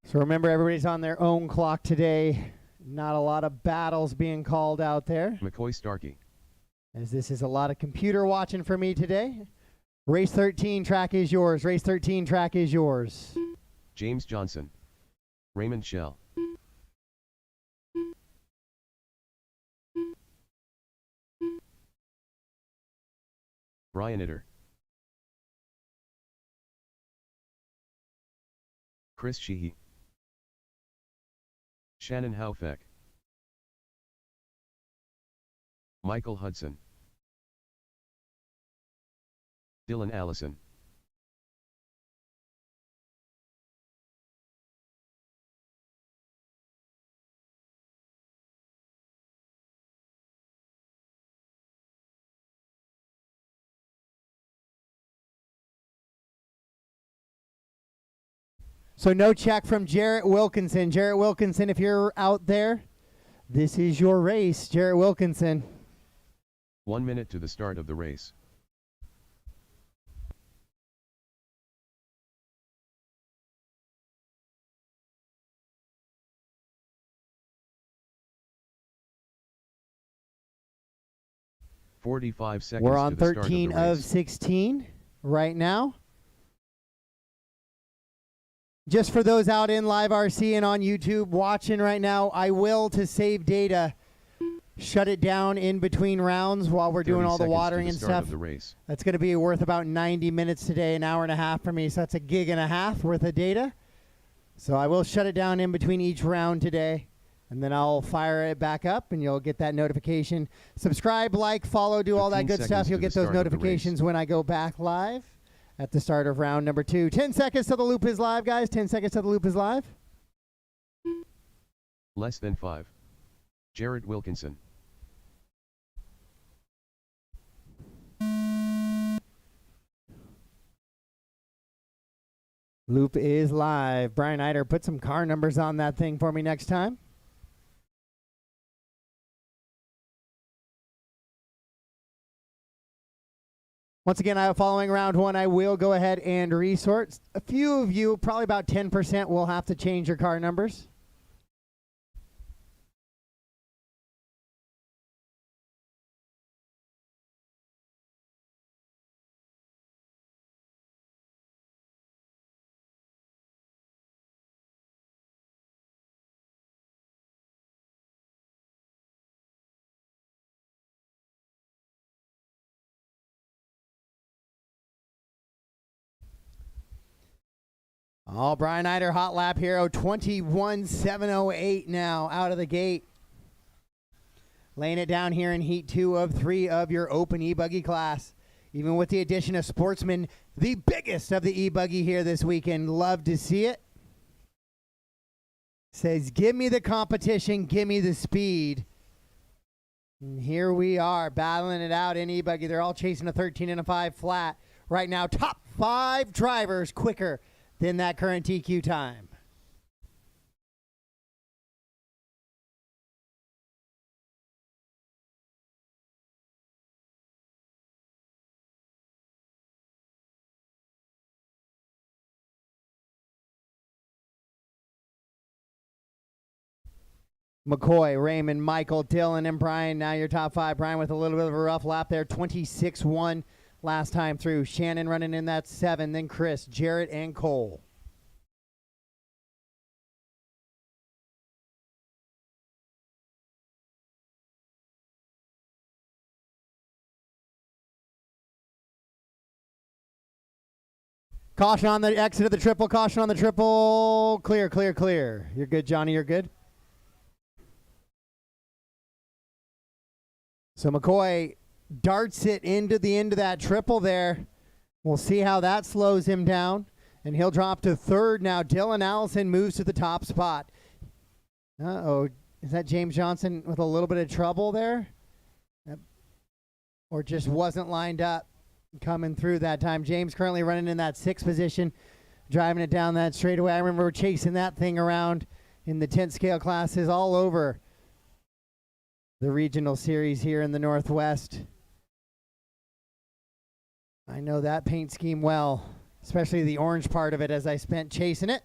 Speaker 2: So remember, everybody's on their own clock today. Not a lot of battles being called out there.
Speaker 1: McCoy Starkey.
Speaker 2: As this is a lot of computer watching for me today. Race 13 track is yours. Race 13 track is yours.
Speaker 1: James Johnson. Raymond Shell. Brian Itter. Chris Sheehy. Shannon Haufeck. Michael Hudson. Dylan Allison.
Speaker 2: So no check from Jarrett Wilkinson. Jarrett Wilkinson, if you're out there, this is your race, Jarrett Wilkinson.
Speaker 1: 1 minute to the start of the race. "45 seconds
Speaker 2: We're on
Speaker 1: to the start
Speaker 2: 13
Speaker 1: of the race.
Speaker 2: of 16 right now. Just for those out in live RC and on YouTube watching right now, I will, to save data, shut it down in between rounds while we're doing all the watering and stuff. That's going to be worth about 90 minutes today, an hour and a half for me. So that's a gig and a half worth of data. So I will shut it down in between each round today, and then I'll fire it back up and you'll get that notification. Subscribe, like, follow, do all that good stuff. You'll get those notifications when I go back live at the start of round number 2. 10 seconds till the loop is live, guys. 10 seconds till the loop is live.
Speaker 1: Less than 5. Jarrett Wilkinson.
Speaker 2: Loop is live. Brian Eider, put some car numbers on that thing for me next time. Once again, following round 1, I will go ahead and resort. A few of you, probably about 10%, will have to change your car numbers. Oh, Brian Eider, hot lap hero, 21.708 now out of the gate. Laying it down here in heat 2 of 3 of your open e-buggy class. Even with the addition of Sportsman, the biggest of the e-buggy here this weekend. Love to see it. Says, give me the competition, give me the speed. And here we are, battling it out in e-buggy. They're all chasing a 13 and a 5 flat. Right now, top 5 drivers quicker than that current TQ time. McCoy, Raymond, Michael, Dylan, and Brian. Now your top 5. Brian with a little bit of a rough lap there. 26-1 last time through. Shannon running in that 7. Then Chris, Jarrett, and Cole. Caution on the exit of the triple. Caution on the triple. Clear, clear, clear. You're good, Johnny. You're good. So McCoy darts it into the end of that triple there. We'll see how that slows him down. And he'll drop to 3rd now. Dylan Allison moves to the top spot. Uh-oh. Is that James Johnson with a little bit of trouble there? Or just wasn't lined up coming through that time. James currently running in that 6th position, driving it down that straightaway. I remember chasing that thing around in the 10th scale classes all over the regional series here in the Northwest. I know that paint scheme well, especially the orange part of it as I spent chasing it.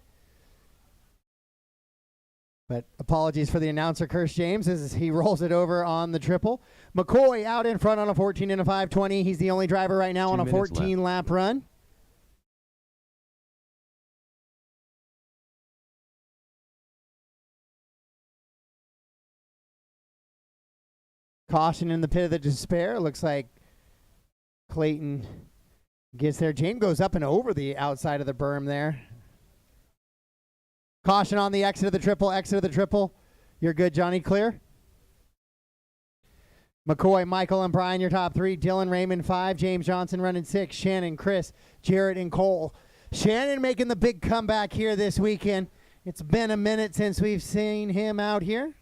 Speaker 2: But apologies for the announcer curse, James, as he rolls it over on the triple. McCoy out in front on a 14 and a 520. He's the only driver right now on a 14-lap run. Caution in the pit of the despair. Looks like Clayton gets there. James goes up and over the outside of the berm there. Caution on the exit of the triple. Exit of the triple. You're good, Johnny. Clear. McCoy, Michael, and Brian, your top 3. Dylan, Raymond, 5. James Johnson running 6. Shannon, Chris, Jarrett, and Cole. Shannon making the big comeback here this weekend. It's been a minute since we've seen him out here.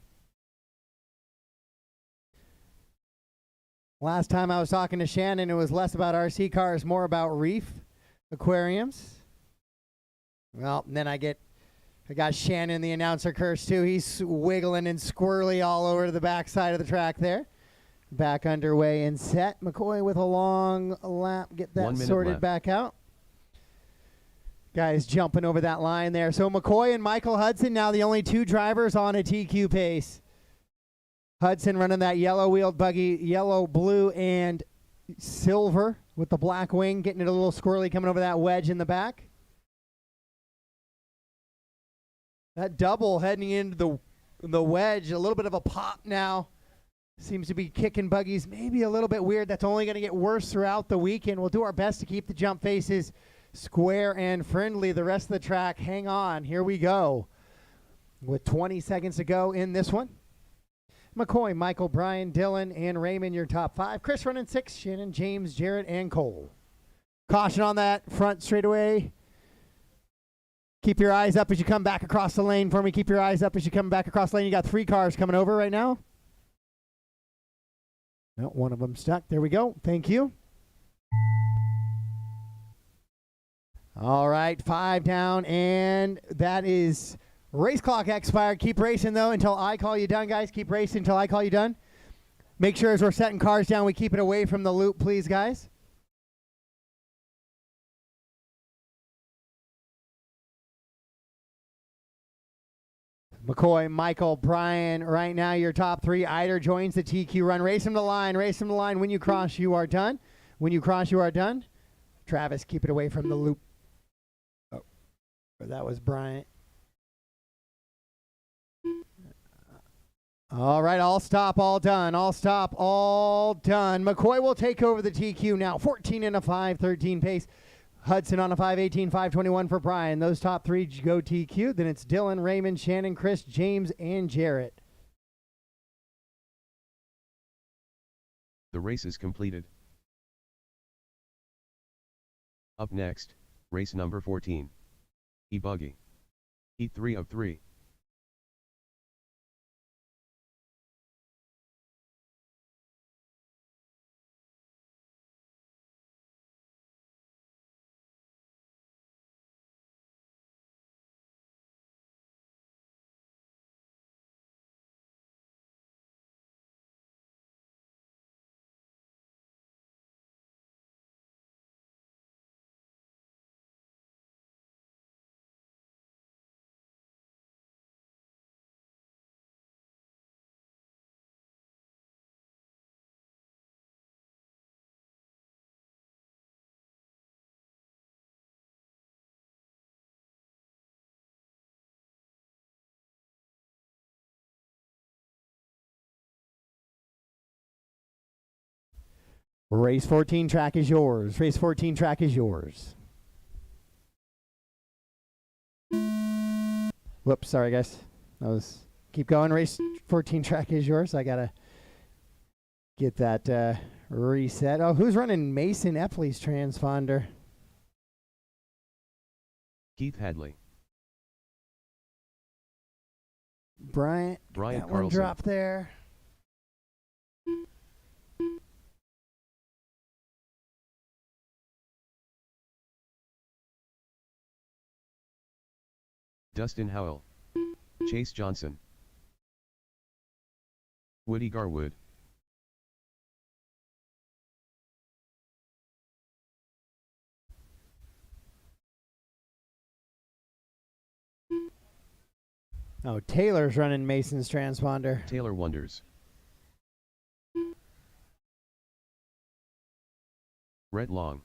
Speaker 2: Last time I was talking to Shannon, it was less about RC cars, more about reef aquariums. Well, then I got Shannon, the announcer curse, too. He's wiggling and squirrely all over the backside of the track there. Back underway and set. McCoy with a long lap. Get that sorted back out. Guys jumping over that line there. So McCoy and Michael Hudson now the only 2 drivers on a TQ pace. Hudson running that yellow wheeled buggy, yellow, blue, and silver with the black wing, getting it a little squirrely coming over that wedge in the back. That double heading into the wedge, a little bit of a pop now. Seems to be kicking buggies maybe a little bit weird. That's only going to get worse throughout the weekend. We'll do our best to keep the jump faces square and friendly. The rest of the track, hang on. Here we go. With 20 seconds to go in this one. McCoy, Michael, Brian, Dylan, and Raymond, your top 5. Chris running 6, Shannon, James, Jarrett, and Cole. Caution on that front straightaway. Keep your eyes up as you come back across the lane for me. Keep your eyes up as you come back across the lane. You got 3 cars coming over right now. No, one of them stuck. There we go. Thank you. All right, 5 down, and that is race clock expired. Keep racing, though, until I call you done, guys. Keep racing until I call you done. Make sure as we're setting cars down, we keep it away from the loop, please, guys. McCoy, Michael, Brian, right now your top 3. Eider joins the TQ run. Race him to the line. Race him to the line. When you cross, you are done. When you cross, you are done. Travis, keep it away from the loop. Oh, that was Bryant. All right, all stop, all done. All stop, all done. McCoy will take over the TQ now. 14 and a 5, 13 pace. Hudson on a 518, 521 for Brian. Those top three go TQ. Then it's Dylan, Raymond, Shannon, Chris, James, and Jarrett.
Speaker 1: The race is completed. Up next, race number 14. E-Buggy. Heat 3 of 3.
Speaker 2: Race 14 track is yours. Race 14 track is yours. Whoops, sorry guys. Keep going. Race 14 track is yours. I gotta get that reset. Oh, who's running Mason Epley's transponder?
Speaker 1: Keith Hadley.
Speaker 2: Brian
Speaker 1: Carlson.
Speaker 2: One drop there.
Speaker 1: Dustin Howell. Chase Johnson. Woody Garwood.
Speaker 2: Oh, Taylor's running Mason's transponder.
Speaker 1: Taylor Wonders. Rhett Long.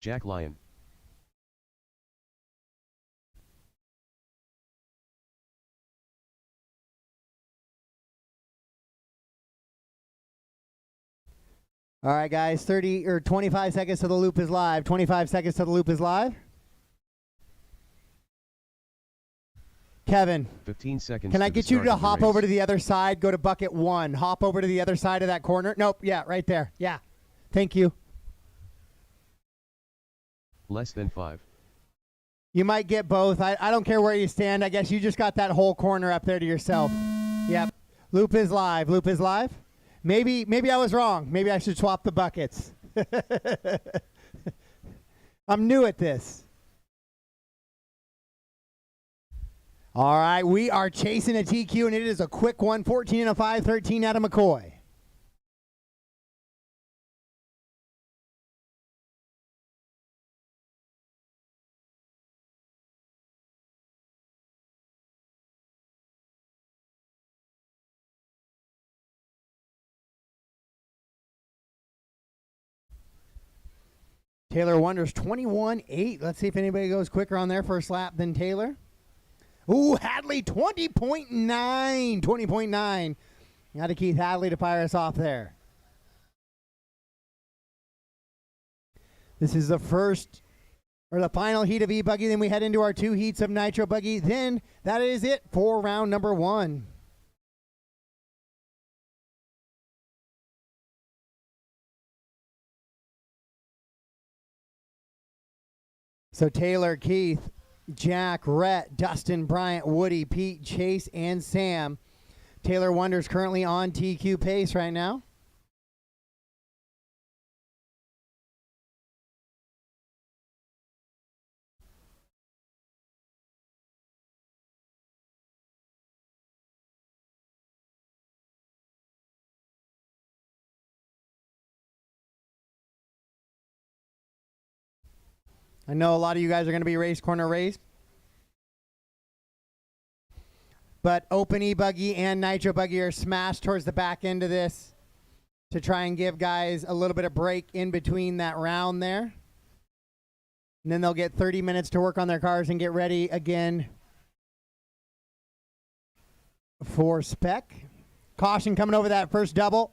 Speaker 1: Jack Lyon.
Speaker 2: All right, guys, 30 or 25 seconds to the loop is live. 25 seconds to the loop is live. Kevin,
Speaker 1: 15 seconds.
Speaker 2: can I get you to hop over to the other side? Go to bucket 1. Hop over to the other side of that corner. Nope. Yeah, right there. Yeah. Thank you.
Speaker 1: Less than 5.
Speaker 2: You might get both. I don't care where you stand. I guess you just got that whole corner up there to yourself. Yep. Loop is live. Loop is live. Maybe I was wrong. Maybe I should swap the buckets. I'm new at this. All right, we are chasing a TQ, and it is a quick one. 14 and a 5, 13 out of McCoy. Taylor Wonders 21-8. Let's see if anybody goes quicker on their first lap than Taylor. Ooh, Hadley 20.9. 20.9. Got to Keith Hadley to fire us off there. This is the first or the final heat of E-Buggy. Then we head into our 2 heats of Nitro Buggy. Then that is it for round number 1. So Taylor, Keith, Jack, Rhett, Dustin, Bryant, Woody, Pete, Chase, and Sam. Taylor Wonders currently on TQ pace right now. I know a lot of you guys are going to be race corner race. But Open E-Buggy and Nitro Buggy are smashed towards the back end of this to try and give guys a little bit of break in between that round there. And then they'll get 30 minutes to work on their cars and get ready again for spec. Caution coming over that first double.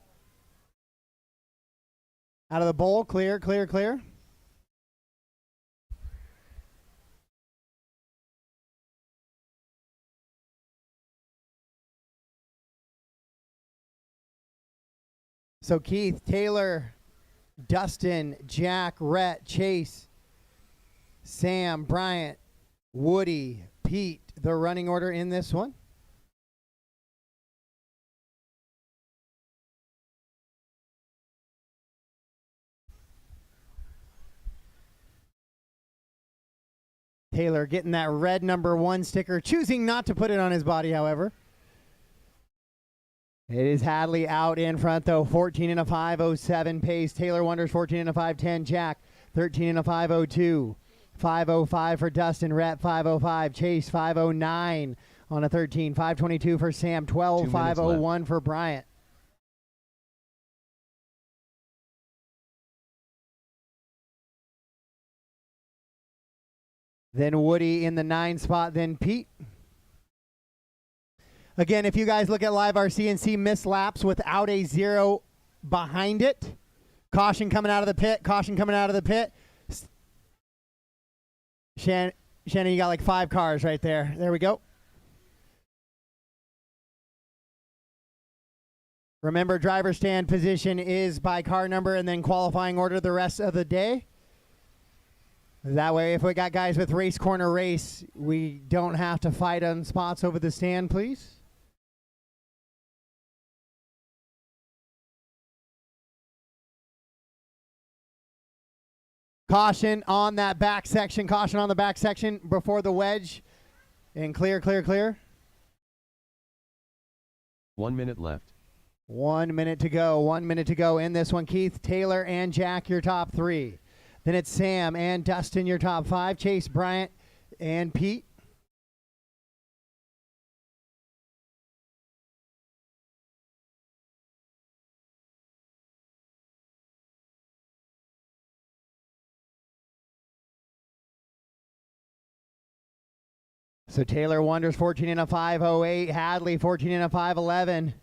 Speaker 2: Out of the bowl, clear, clear, clear. So Keith, Taylor, Dustin, Jack, Rhett, Chase, Sam, Bryant, Woody, Pete, the running order in this one. Taylor getting that red number 1 sticker, choosing not to put it on his body, however. It is Hadley out in front, though. 14 and a 5:07 pace. Taylor Wonders 14 and a 5:10. Jack 13 and a 5:02. 5:05 for Dustin. Rhett 5:05. Chase 5:09 on a 13. 5:22 for Sam. 12:5:01 for Bryant. Then Woody in the 9 spot. Then Pete. Again, if you guys look at Live RC and see missed laps without a 0 behind it, caution coming out of the pit, caution coming out of the pit. Shannon, you got like 5 cars right there. There we go. Remember, driver stand position is by car number and then qualifying order the rest of the day. That way, if we got guys with race corner race, we don't have to fight on spots over the stand, please. Caution on that back section. Caution on the back section before the wedge. And clear, clear, clear.
Speaker 1: 1 minute left.
Speaker 2: 1 minute to go. 1 minute to go in this one. Keith, Taylor, and Jack, your top 3. Then it's Sam and Dustin, your top 5. Chase, Bryant, and Pete. So Taylor Wonders 14 and a 5:08. Hadley 14 and a 5:11.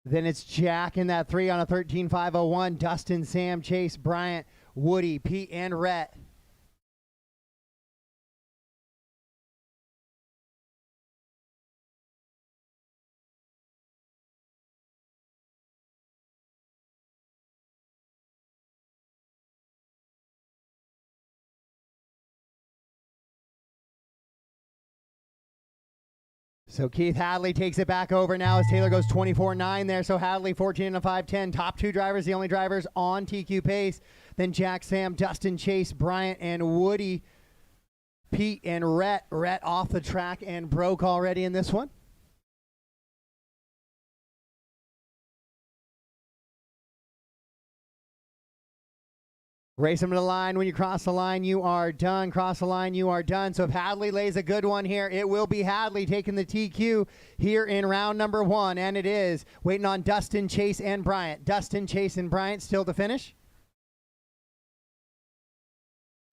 Speaker 2: Then it's Jack in that 3 on a 13:5:01. Dustin, Sam, Chase, Bryant, Woody, Pete, and Rhett. So Keith Hadley takes it back over now as Taylor goes 24-9 there. So Hadley 14 and a 5:10. Top 2 drivers, the only drivers on TQ pace. Then Jack, Sam, Dustin, Chase, Bryant, and Woody, Pete, and Rhett. Rhett off the track and broke already in this one. Race them to the line. When you cross the line, you are done. Cross the line, you are done. So if Hadley lays a good one here, it will be Hadley taking the TQ here in round number 1. And it is waiting on Dustin, Chase, and Bryant. Dustin, Chase, and Bryant still to finish.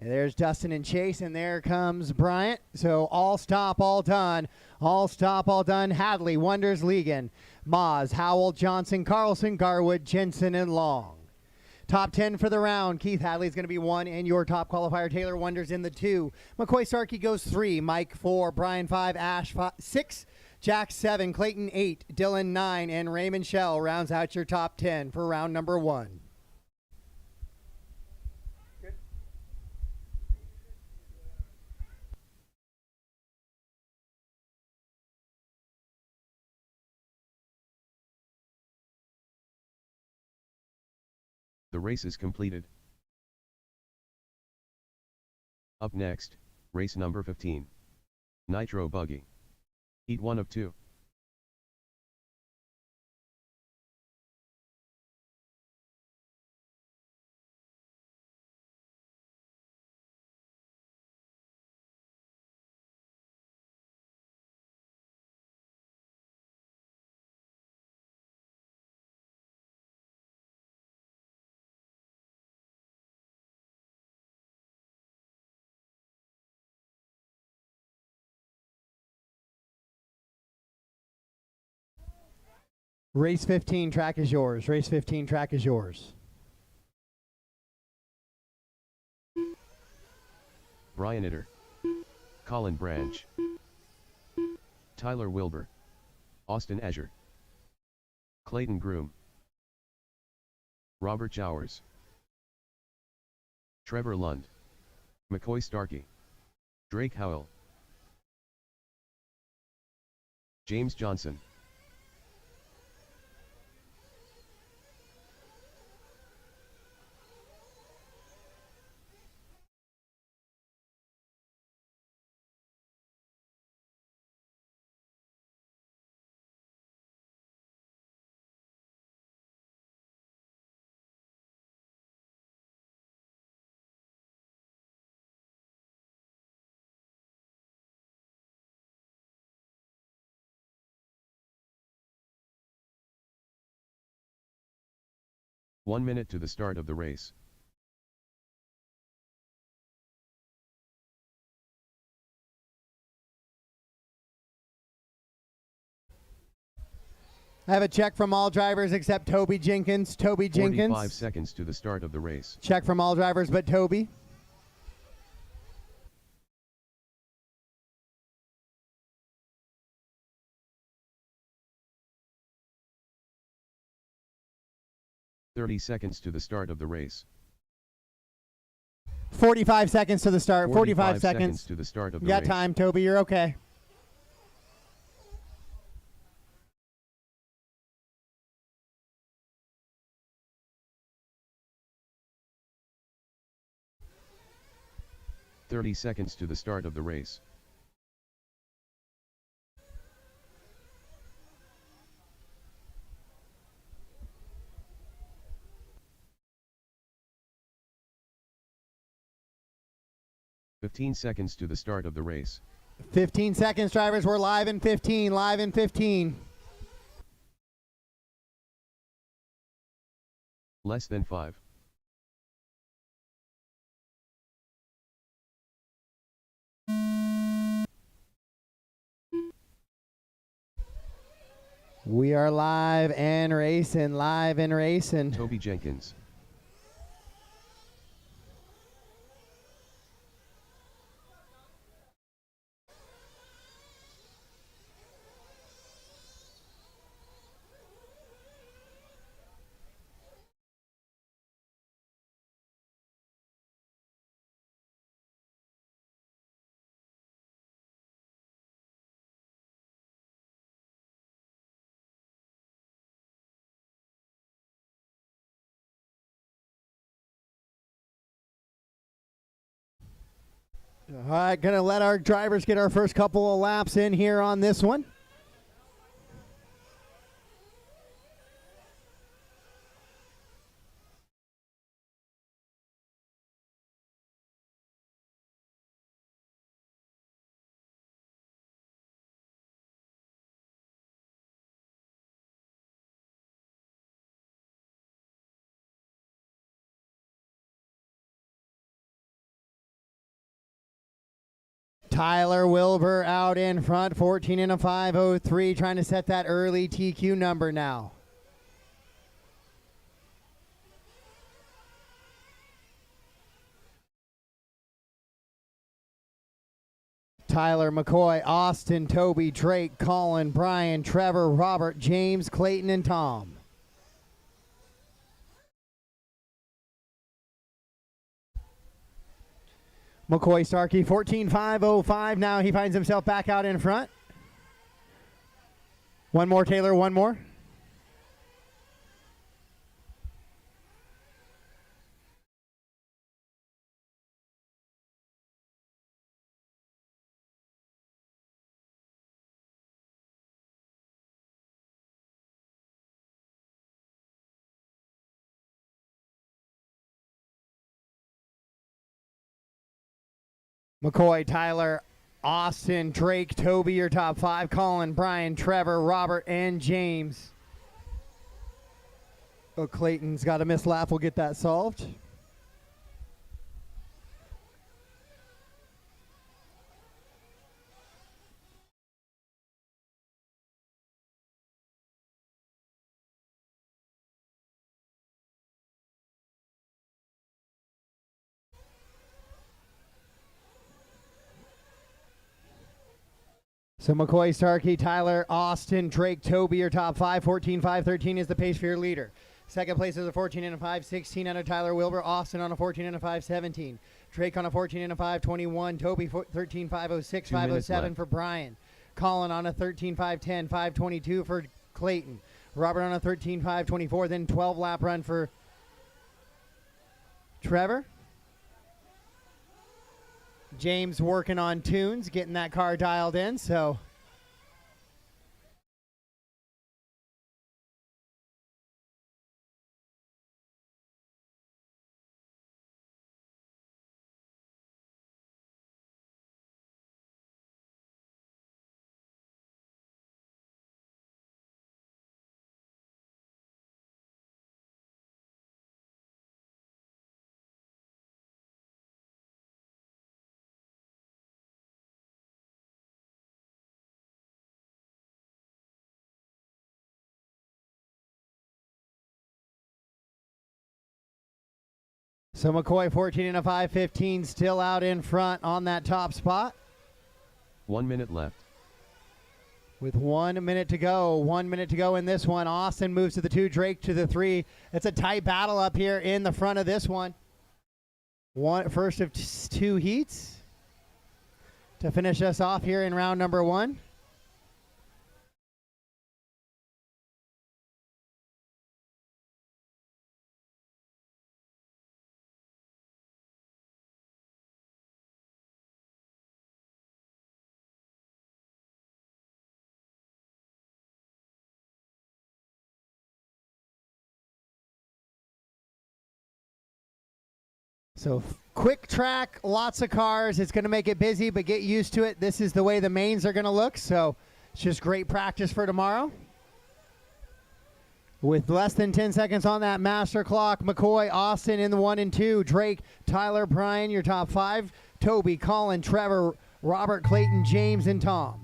Speaker 2: And there's Dustin and Chase, and there comes Bryant. So all stop, all done. All stop, all done. Hadley, Wonders, Ligon, Moz, Howell, Johnson, Carlson, Garwood, Jensen, and Long. Top 10 for the round. Keith Hadley is going to be 1, and your top qualifier, Taylor Wonders, in the 2. McCoy Starkey goes 3, Mike 4, Brian 5, Ash 6, Jack 7, Clayton 8, Dylan 9, and Raymond Shell rounds out your top 10 for round number 1.
Speaker 1: The race is completed. Up next, race number 15. Nitro Buggy. Heat 1 of 2.
Speaker 2: Race 15, track is yours. Race 15, track is yours.
Speaker 1: Brian Itter, Colin Branch, Tyler Wilbur, Austin Azure, Clayton Groom, Robert Jowers, Trevor Lund, McCoy Starkey, Drake Howell, James Johnson, "1 minute to the start of the race.
Speaker 2: I have a check from all drivers except Toby Jenkins. Toby Jenkins.
Speaker 1: 45 seconds to the start of the race.
Speaker 2: Check from all drivers but Toby.
Speaker 1: "30 seconds to the start of the race.
Speaker 2: 45 seconds to the start. 45
Speaker 1: seconds to the start of the
Speaker 2: You got
Speaker 1: race.
Speaker 2: time, Toby. You're okay.
Speaker 1: "30 seconds to the start of the race. "15 seconds to the start of the race.
Speaker 2: 15 seconds, drivers. We're live in 15. Live in 15.
Speaker 1: Less than 5.
Speaker 2: We are live and racing. Live and racing.
Speaker 1: Toby Jenkins,
Speaker 2: All right, gonna let our drivers get our first couple of laps in here on this one. Tyler Wilbur out in front, 14 and a 5:03, trying to set that early TQ number now. Tyler, McCoy, Austin, Toby, Drake, Colin, Brian, Trevor, Robert, James, Clayton, and Tom. McCoy Starkey, 14.505. Now he finds himself back out in front. One more, Taylor, one more. McCoy, Tyler, Austin, Drake, Toby, your top 5. Colin, Brian, Trevor, Robert, and James. Oh, Clayton's got a missed lap. We'll get that solved. So McCoy, Starkey, Tyler, Austin, Drake, Toby, your top five. 14-5, 13 is the pace for your leader. Second place is a 14 and a 5, 16 under Tyler Wilbur. Austin on a 14 and a 5, 17. Drake on a 14 and a 5, 21. Toby 13, 506, 507 for Brian. Colin on a 13, 5, 10, 522 for Clayton. Robert on a 13, 5, 24. Then 12 lap run for Trevor. James working on tunes, getting that car dialed in, so McCoy 14 and a 5, 15 still out in front on that top spot.
Speaker 1: 1 minute left.
Speaker 2: With 1 minute to go. 1 minute to go in this one. Austin moves to the 2, Drake to the 3. It's a tight battle up here in the front of this one. First of 2 heats to finish us off here in round number 1. So quick track, lots of cars. It's going to make it busy, but get used to it. This is the way the mains are going to look, so it's just great practice for tomorrow. With less than 10 seconds on that master clock, McCoy, Austin in the 1 and 2, Drake, Tyler, Brian, your top 5, Toby, Colin, Trevor, Robert, Clayton, James, and Tom.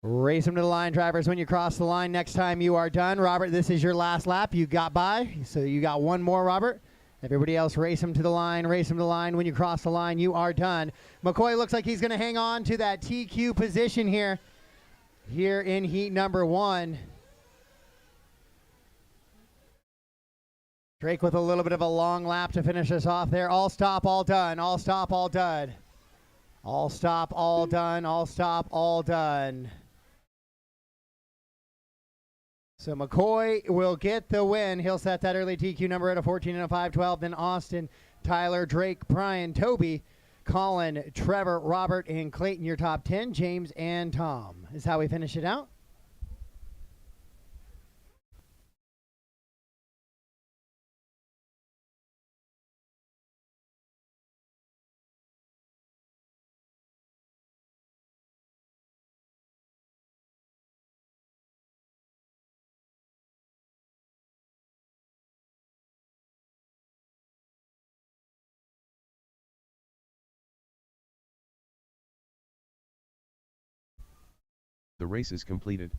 Speaker 2: Race them to the line, drivers. When you cross the line, next time you are done. Robert, this is your last lap. You got by, so you got one more, Robert. Everybody else, race them to the line, race them to the line. When you cross the line, you are done. McCoy looks like he's going to hang on to that TQ position here in heat number 1. Drake with a little bit of a long lap to finish us off there. All stop, all done. All stop, all done. All stop, all done. All stop, all done. So McCoy will get the win. He'll set that early TQ number at a 14 and a 5-12. Then Austin, Tyler, Drake, Brian, Toby, Colin, Trevor, Robert, and Clayton, your top 10. James and Tom is how we finish it out.
Speaker 1: The race is completed.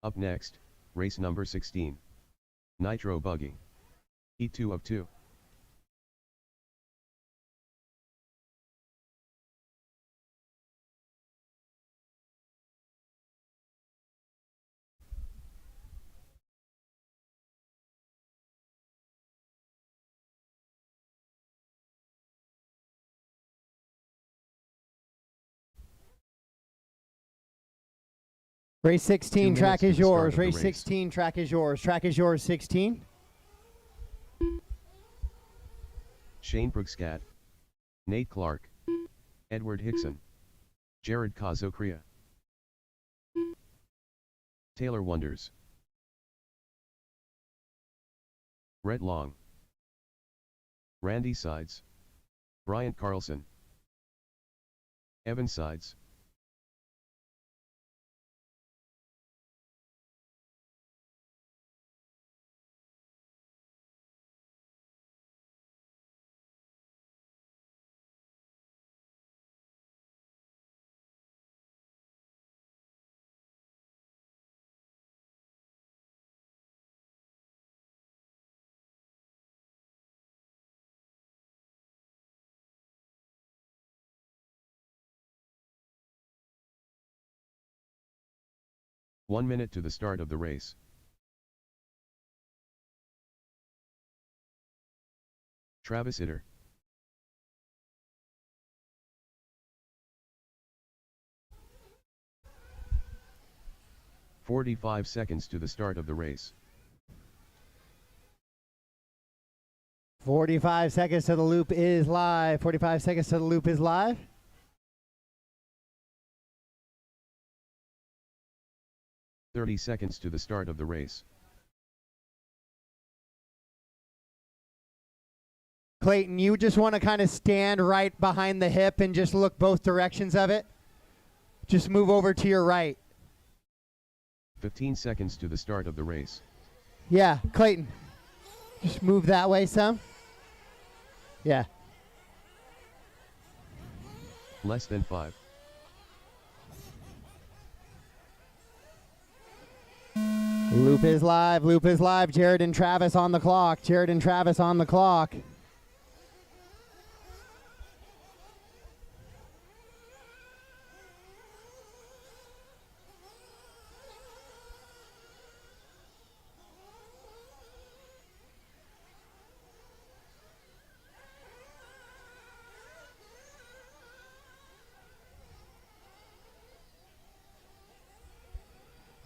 Speaker 1: Up next, race number 16. Nitro Buggy. Heat 2 of 2.
Speaker 2: Race 16, track is yours. Race
Speaker 1: race.
Speaker 2: 16, track is yours. Track is yours, 16.
Speaker 1: Shane Brugskat. Nate Clark. Edward Hickson. Jared Kazokria. Taylor Wonders. Rhett Long. Randy Sides. Bryant Carlson. Evan Sides. 1 minute to the start of the race. Travis Hitter. "45 seconds to the start of the race.
Speaker 2: 45 seconds to the loop is live. 45 seconds to the loop is live.
Speaker 1: "30 seconds to the start of the race.
Speaker 2: Clayton, you just want to kind of stand right behind the hip and just look both directions of it. Just move over to your right.
Speaker 1: 15 seconds to the start of the race.
Speaker 2: Yeah, Clayton. Just move that way some. Yeah.
Speaker 1: Less than 5.
Speaker 2: Loop is live. Loop is live. Jared and Travis on the clock. Jared and Travis on the clock.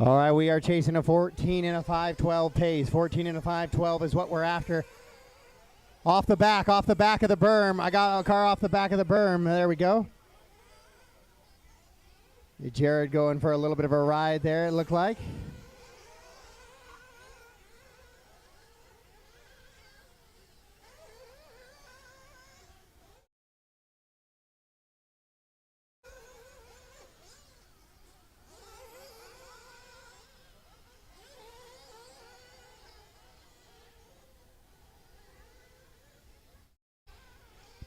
Speaker 2: All right, we are chasing a 14 and a 5:12 pace. 14 and a 5:12 is what we're after. Off the back of the berm. I got a car off the back of the berm. There we go. Jared going for a little bit of a ride there, it looked like.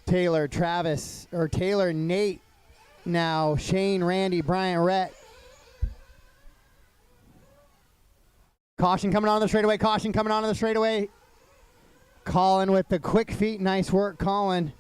Speaker 2: Taylor, Travis, or Taylor, Nate, now Shane, Randy, Brian, Rhett. Caution coming on the straightaway, caution coming on the straightaway. Colin with the quick feet, nice work, Colin.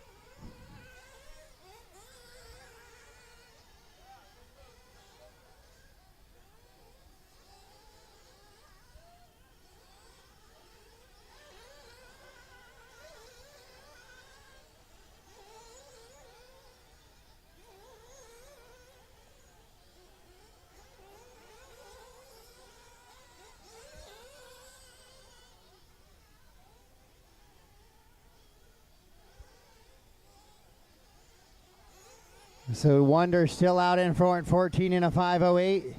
Speaker 2: So Wonder still out in front, 14 and a 5:08.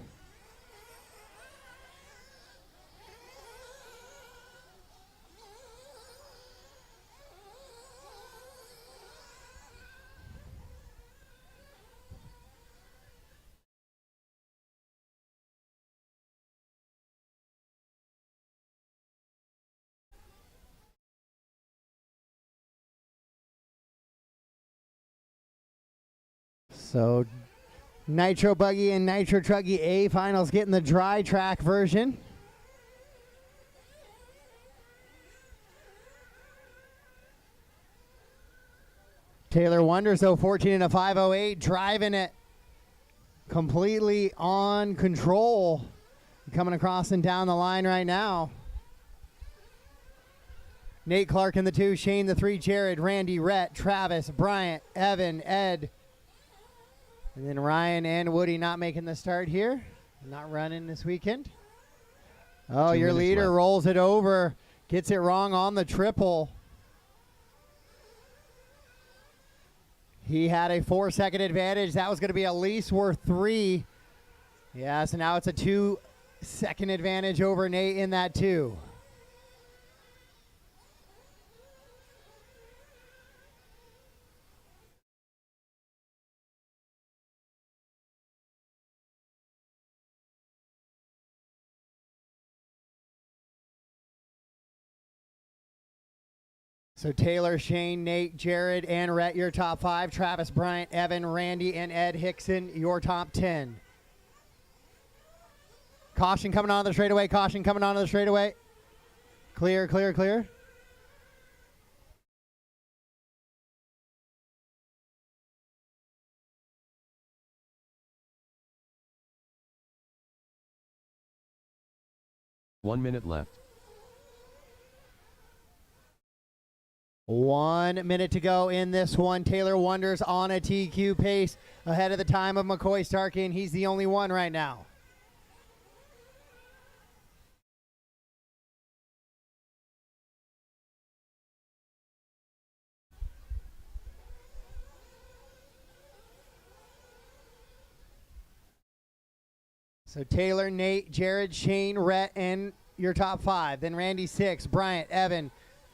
Speaker 2: So Nitro Buggy and Nitro Truggy A finals getting the dry track version. Taylor Wonder, so 14 and a 5:08, driving it completely on control. Coming across and down the line right now. Nate Clark in the 2, Shane the 3, Jared, Randy, Rhett, Travis, Bryant, Evan, Ed. And then Ryan and Woody not making the start here. Not running this weekend. Oh,
Speaker 1: 2
Speaker 2: your
Speaker 1: minutes
Speaker 2: leader
Speaker 1: left.
Speaker 2: rolls it over. Gets it wrong on the triple. He had a 4-second advantage. That was going to be at least worth 3. Yeah, so now it's a 2-second advantage over Nate in that 2. So Taylor, Shane, Nate, Jared, and Rhett, your top 5. Travis, Bryant, Evan, Randy, and Ed Hickson, your top 10. Caution coming on the straightaway. Caution coming on the straightaway. Clear, clear, clear.
Speaker 1: 1 minute left.
Speaker 2: 1 minute to go in this one. Taylor Wonders on a TQ pace ahead of the time of McCoy Starkey, and he's the only one right now. So Taylor, Nate, Jared, Shane, Rhett, and your top 5. Then Randy 6, Bryant, Evan,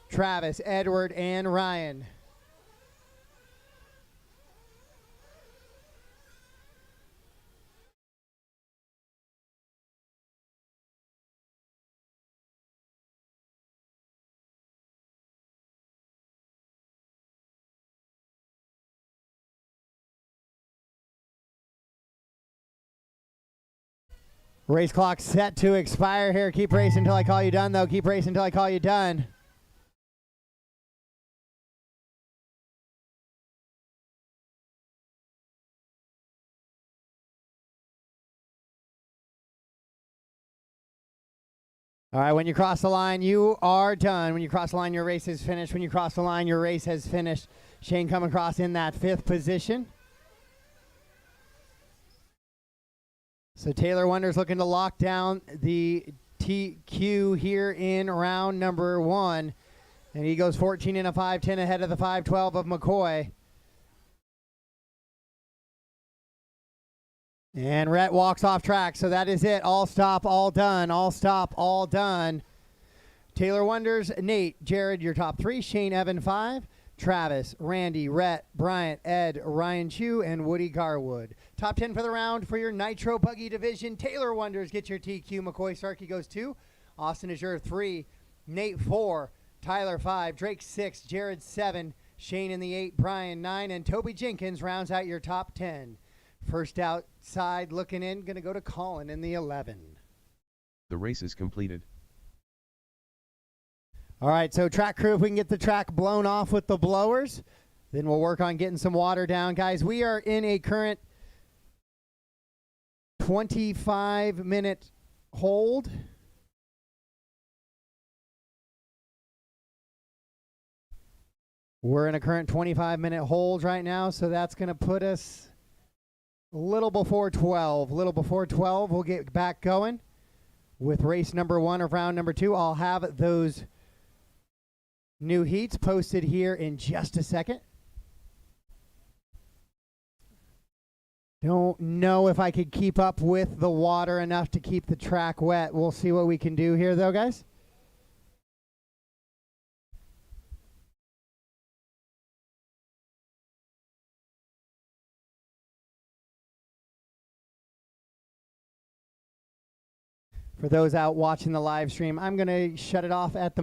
Speaker 2: Travis, Edward, and Ryan. Race clock set to expire here. Keep racing until I call you done, though. Keep racing until I call you done. All right, when you cross the line, you are done. When you cross the line, your race is finished. When you cross the line, your race has finished. Shane coming across in that 5th position. So Taylor Wonders looking to lock down the TQ here in round number 1. And he goes 14 and a 5-10 ahead of the 5-12 of McCoy. And Rhett walks off track, so that is it. All stop, all done. All stop, all done. Taylor Wonders, Nate, Jared, your top 3. Shane, Evan, 5. Travis, Randy, Rhett, Bryant, Ed, Ryan Chu, and Woody Garwood. Top 10 for the round for your Nitro Buggy division. Taylor Wonders gets your TQ. McCoy Starkey goes 2. Austin is your 3. Nate 4. Tyler 5. Drake 6. Jared 7. Shane in the 8. Brian 9. And Toby Jenkins rounds out your top 10. First outside looking in, going to go to Colin in the 11.
Speaker 1: The race is completed.
Speaker 2: All right, so track crew, if we can get the track blown off with the blowers, then we'll work on getting some water down. Guys, we are in a current 25-minute hold. We're in a current 25-minute hold right now, so that's going to put us a little before 12. A little before 12, we'll get back going with race number 1 of round number 2. I'll have those new heats posted here in just a second. Don't know if I could keep up with the water enough to keep the track wet. We'll see what we can do here, though, guys. For those out watching the live stream, I'm going to shut it off at the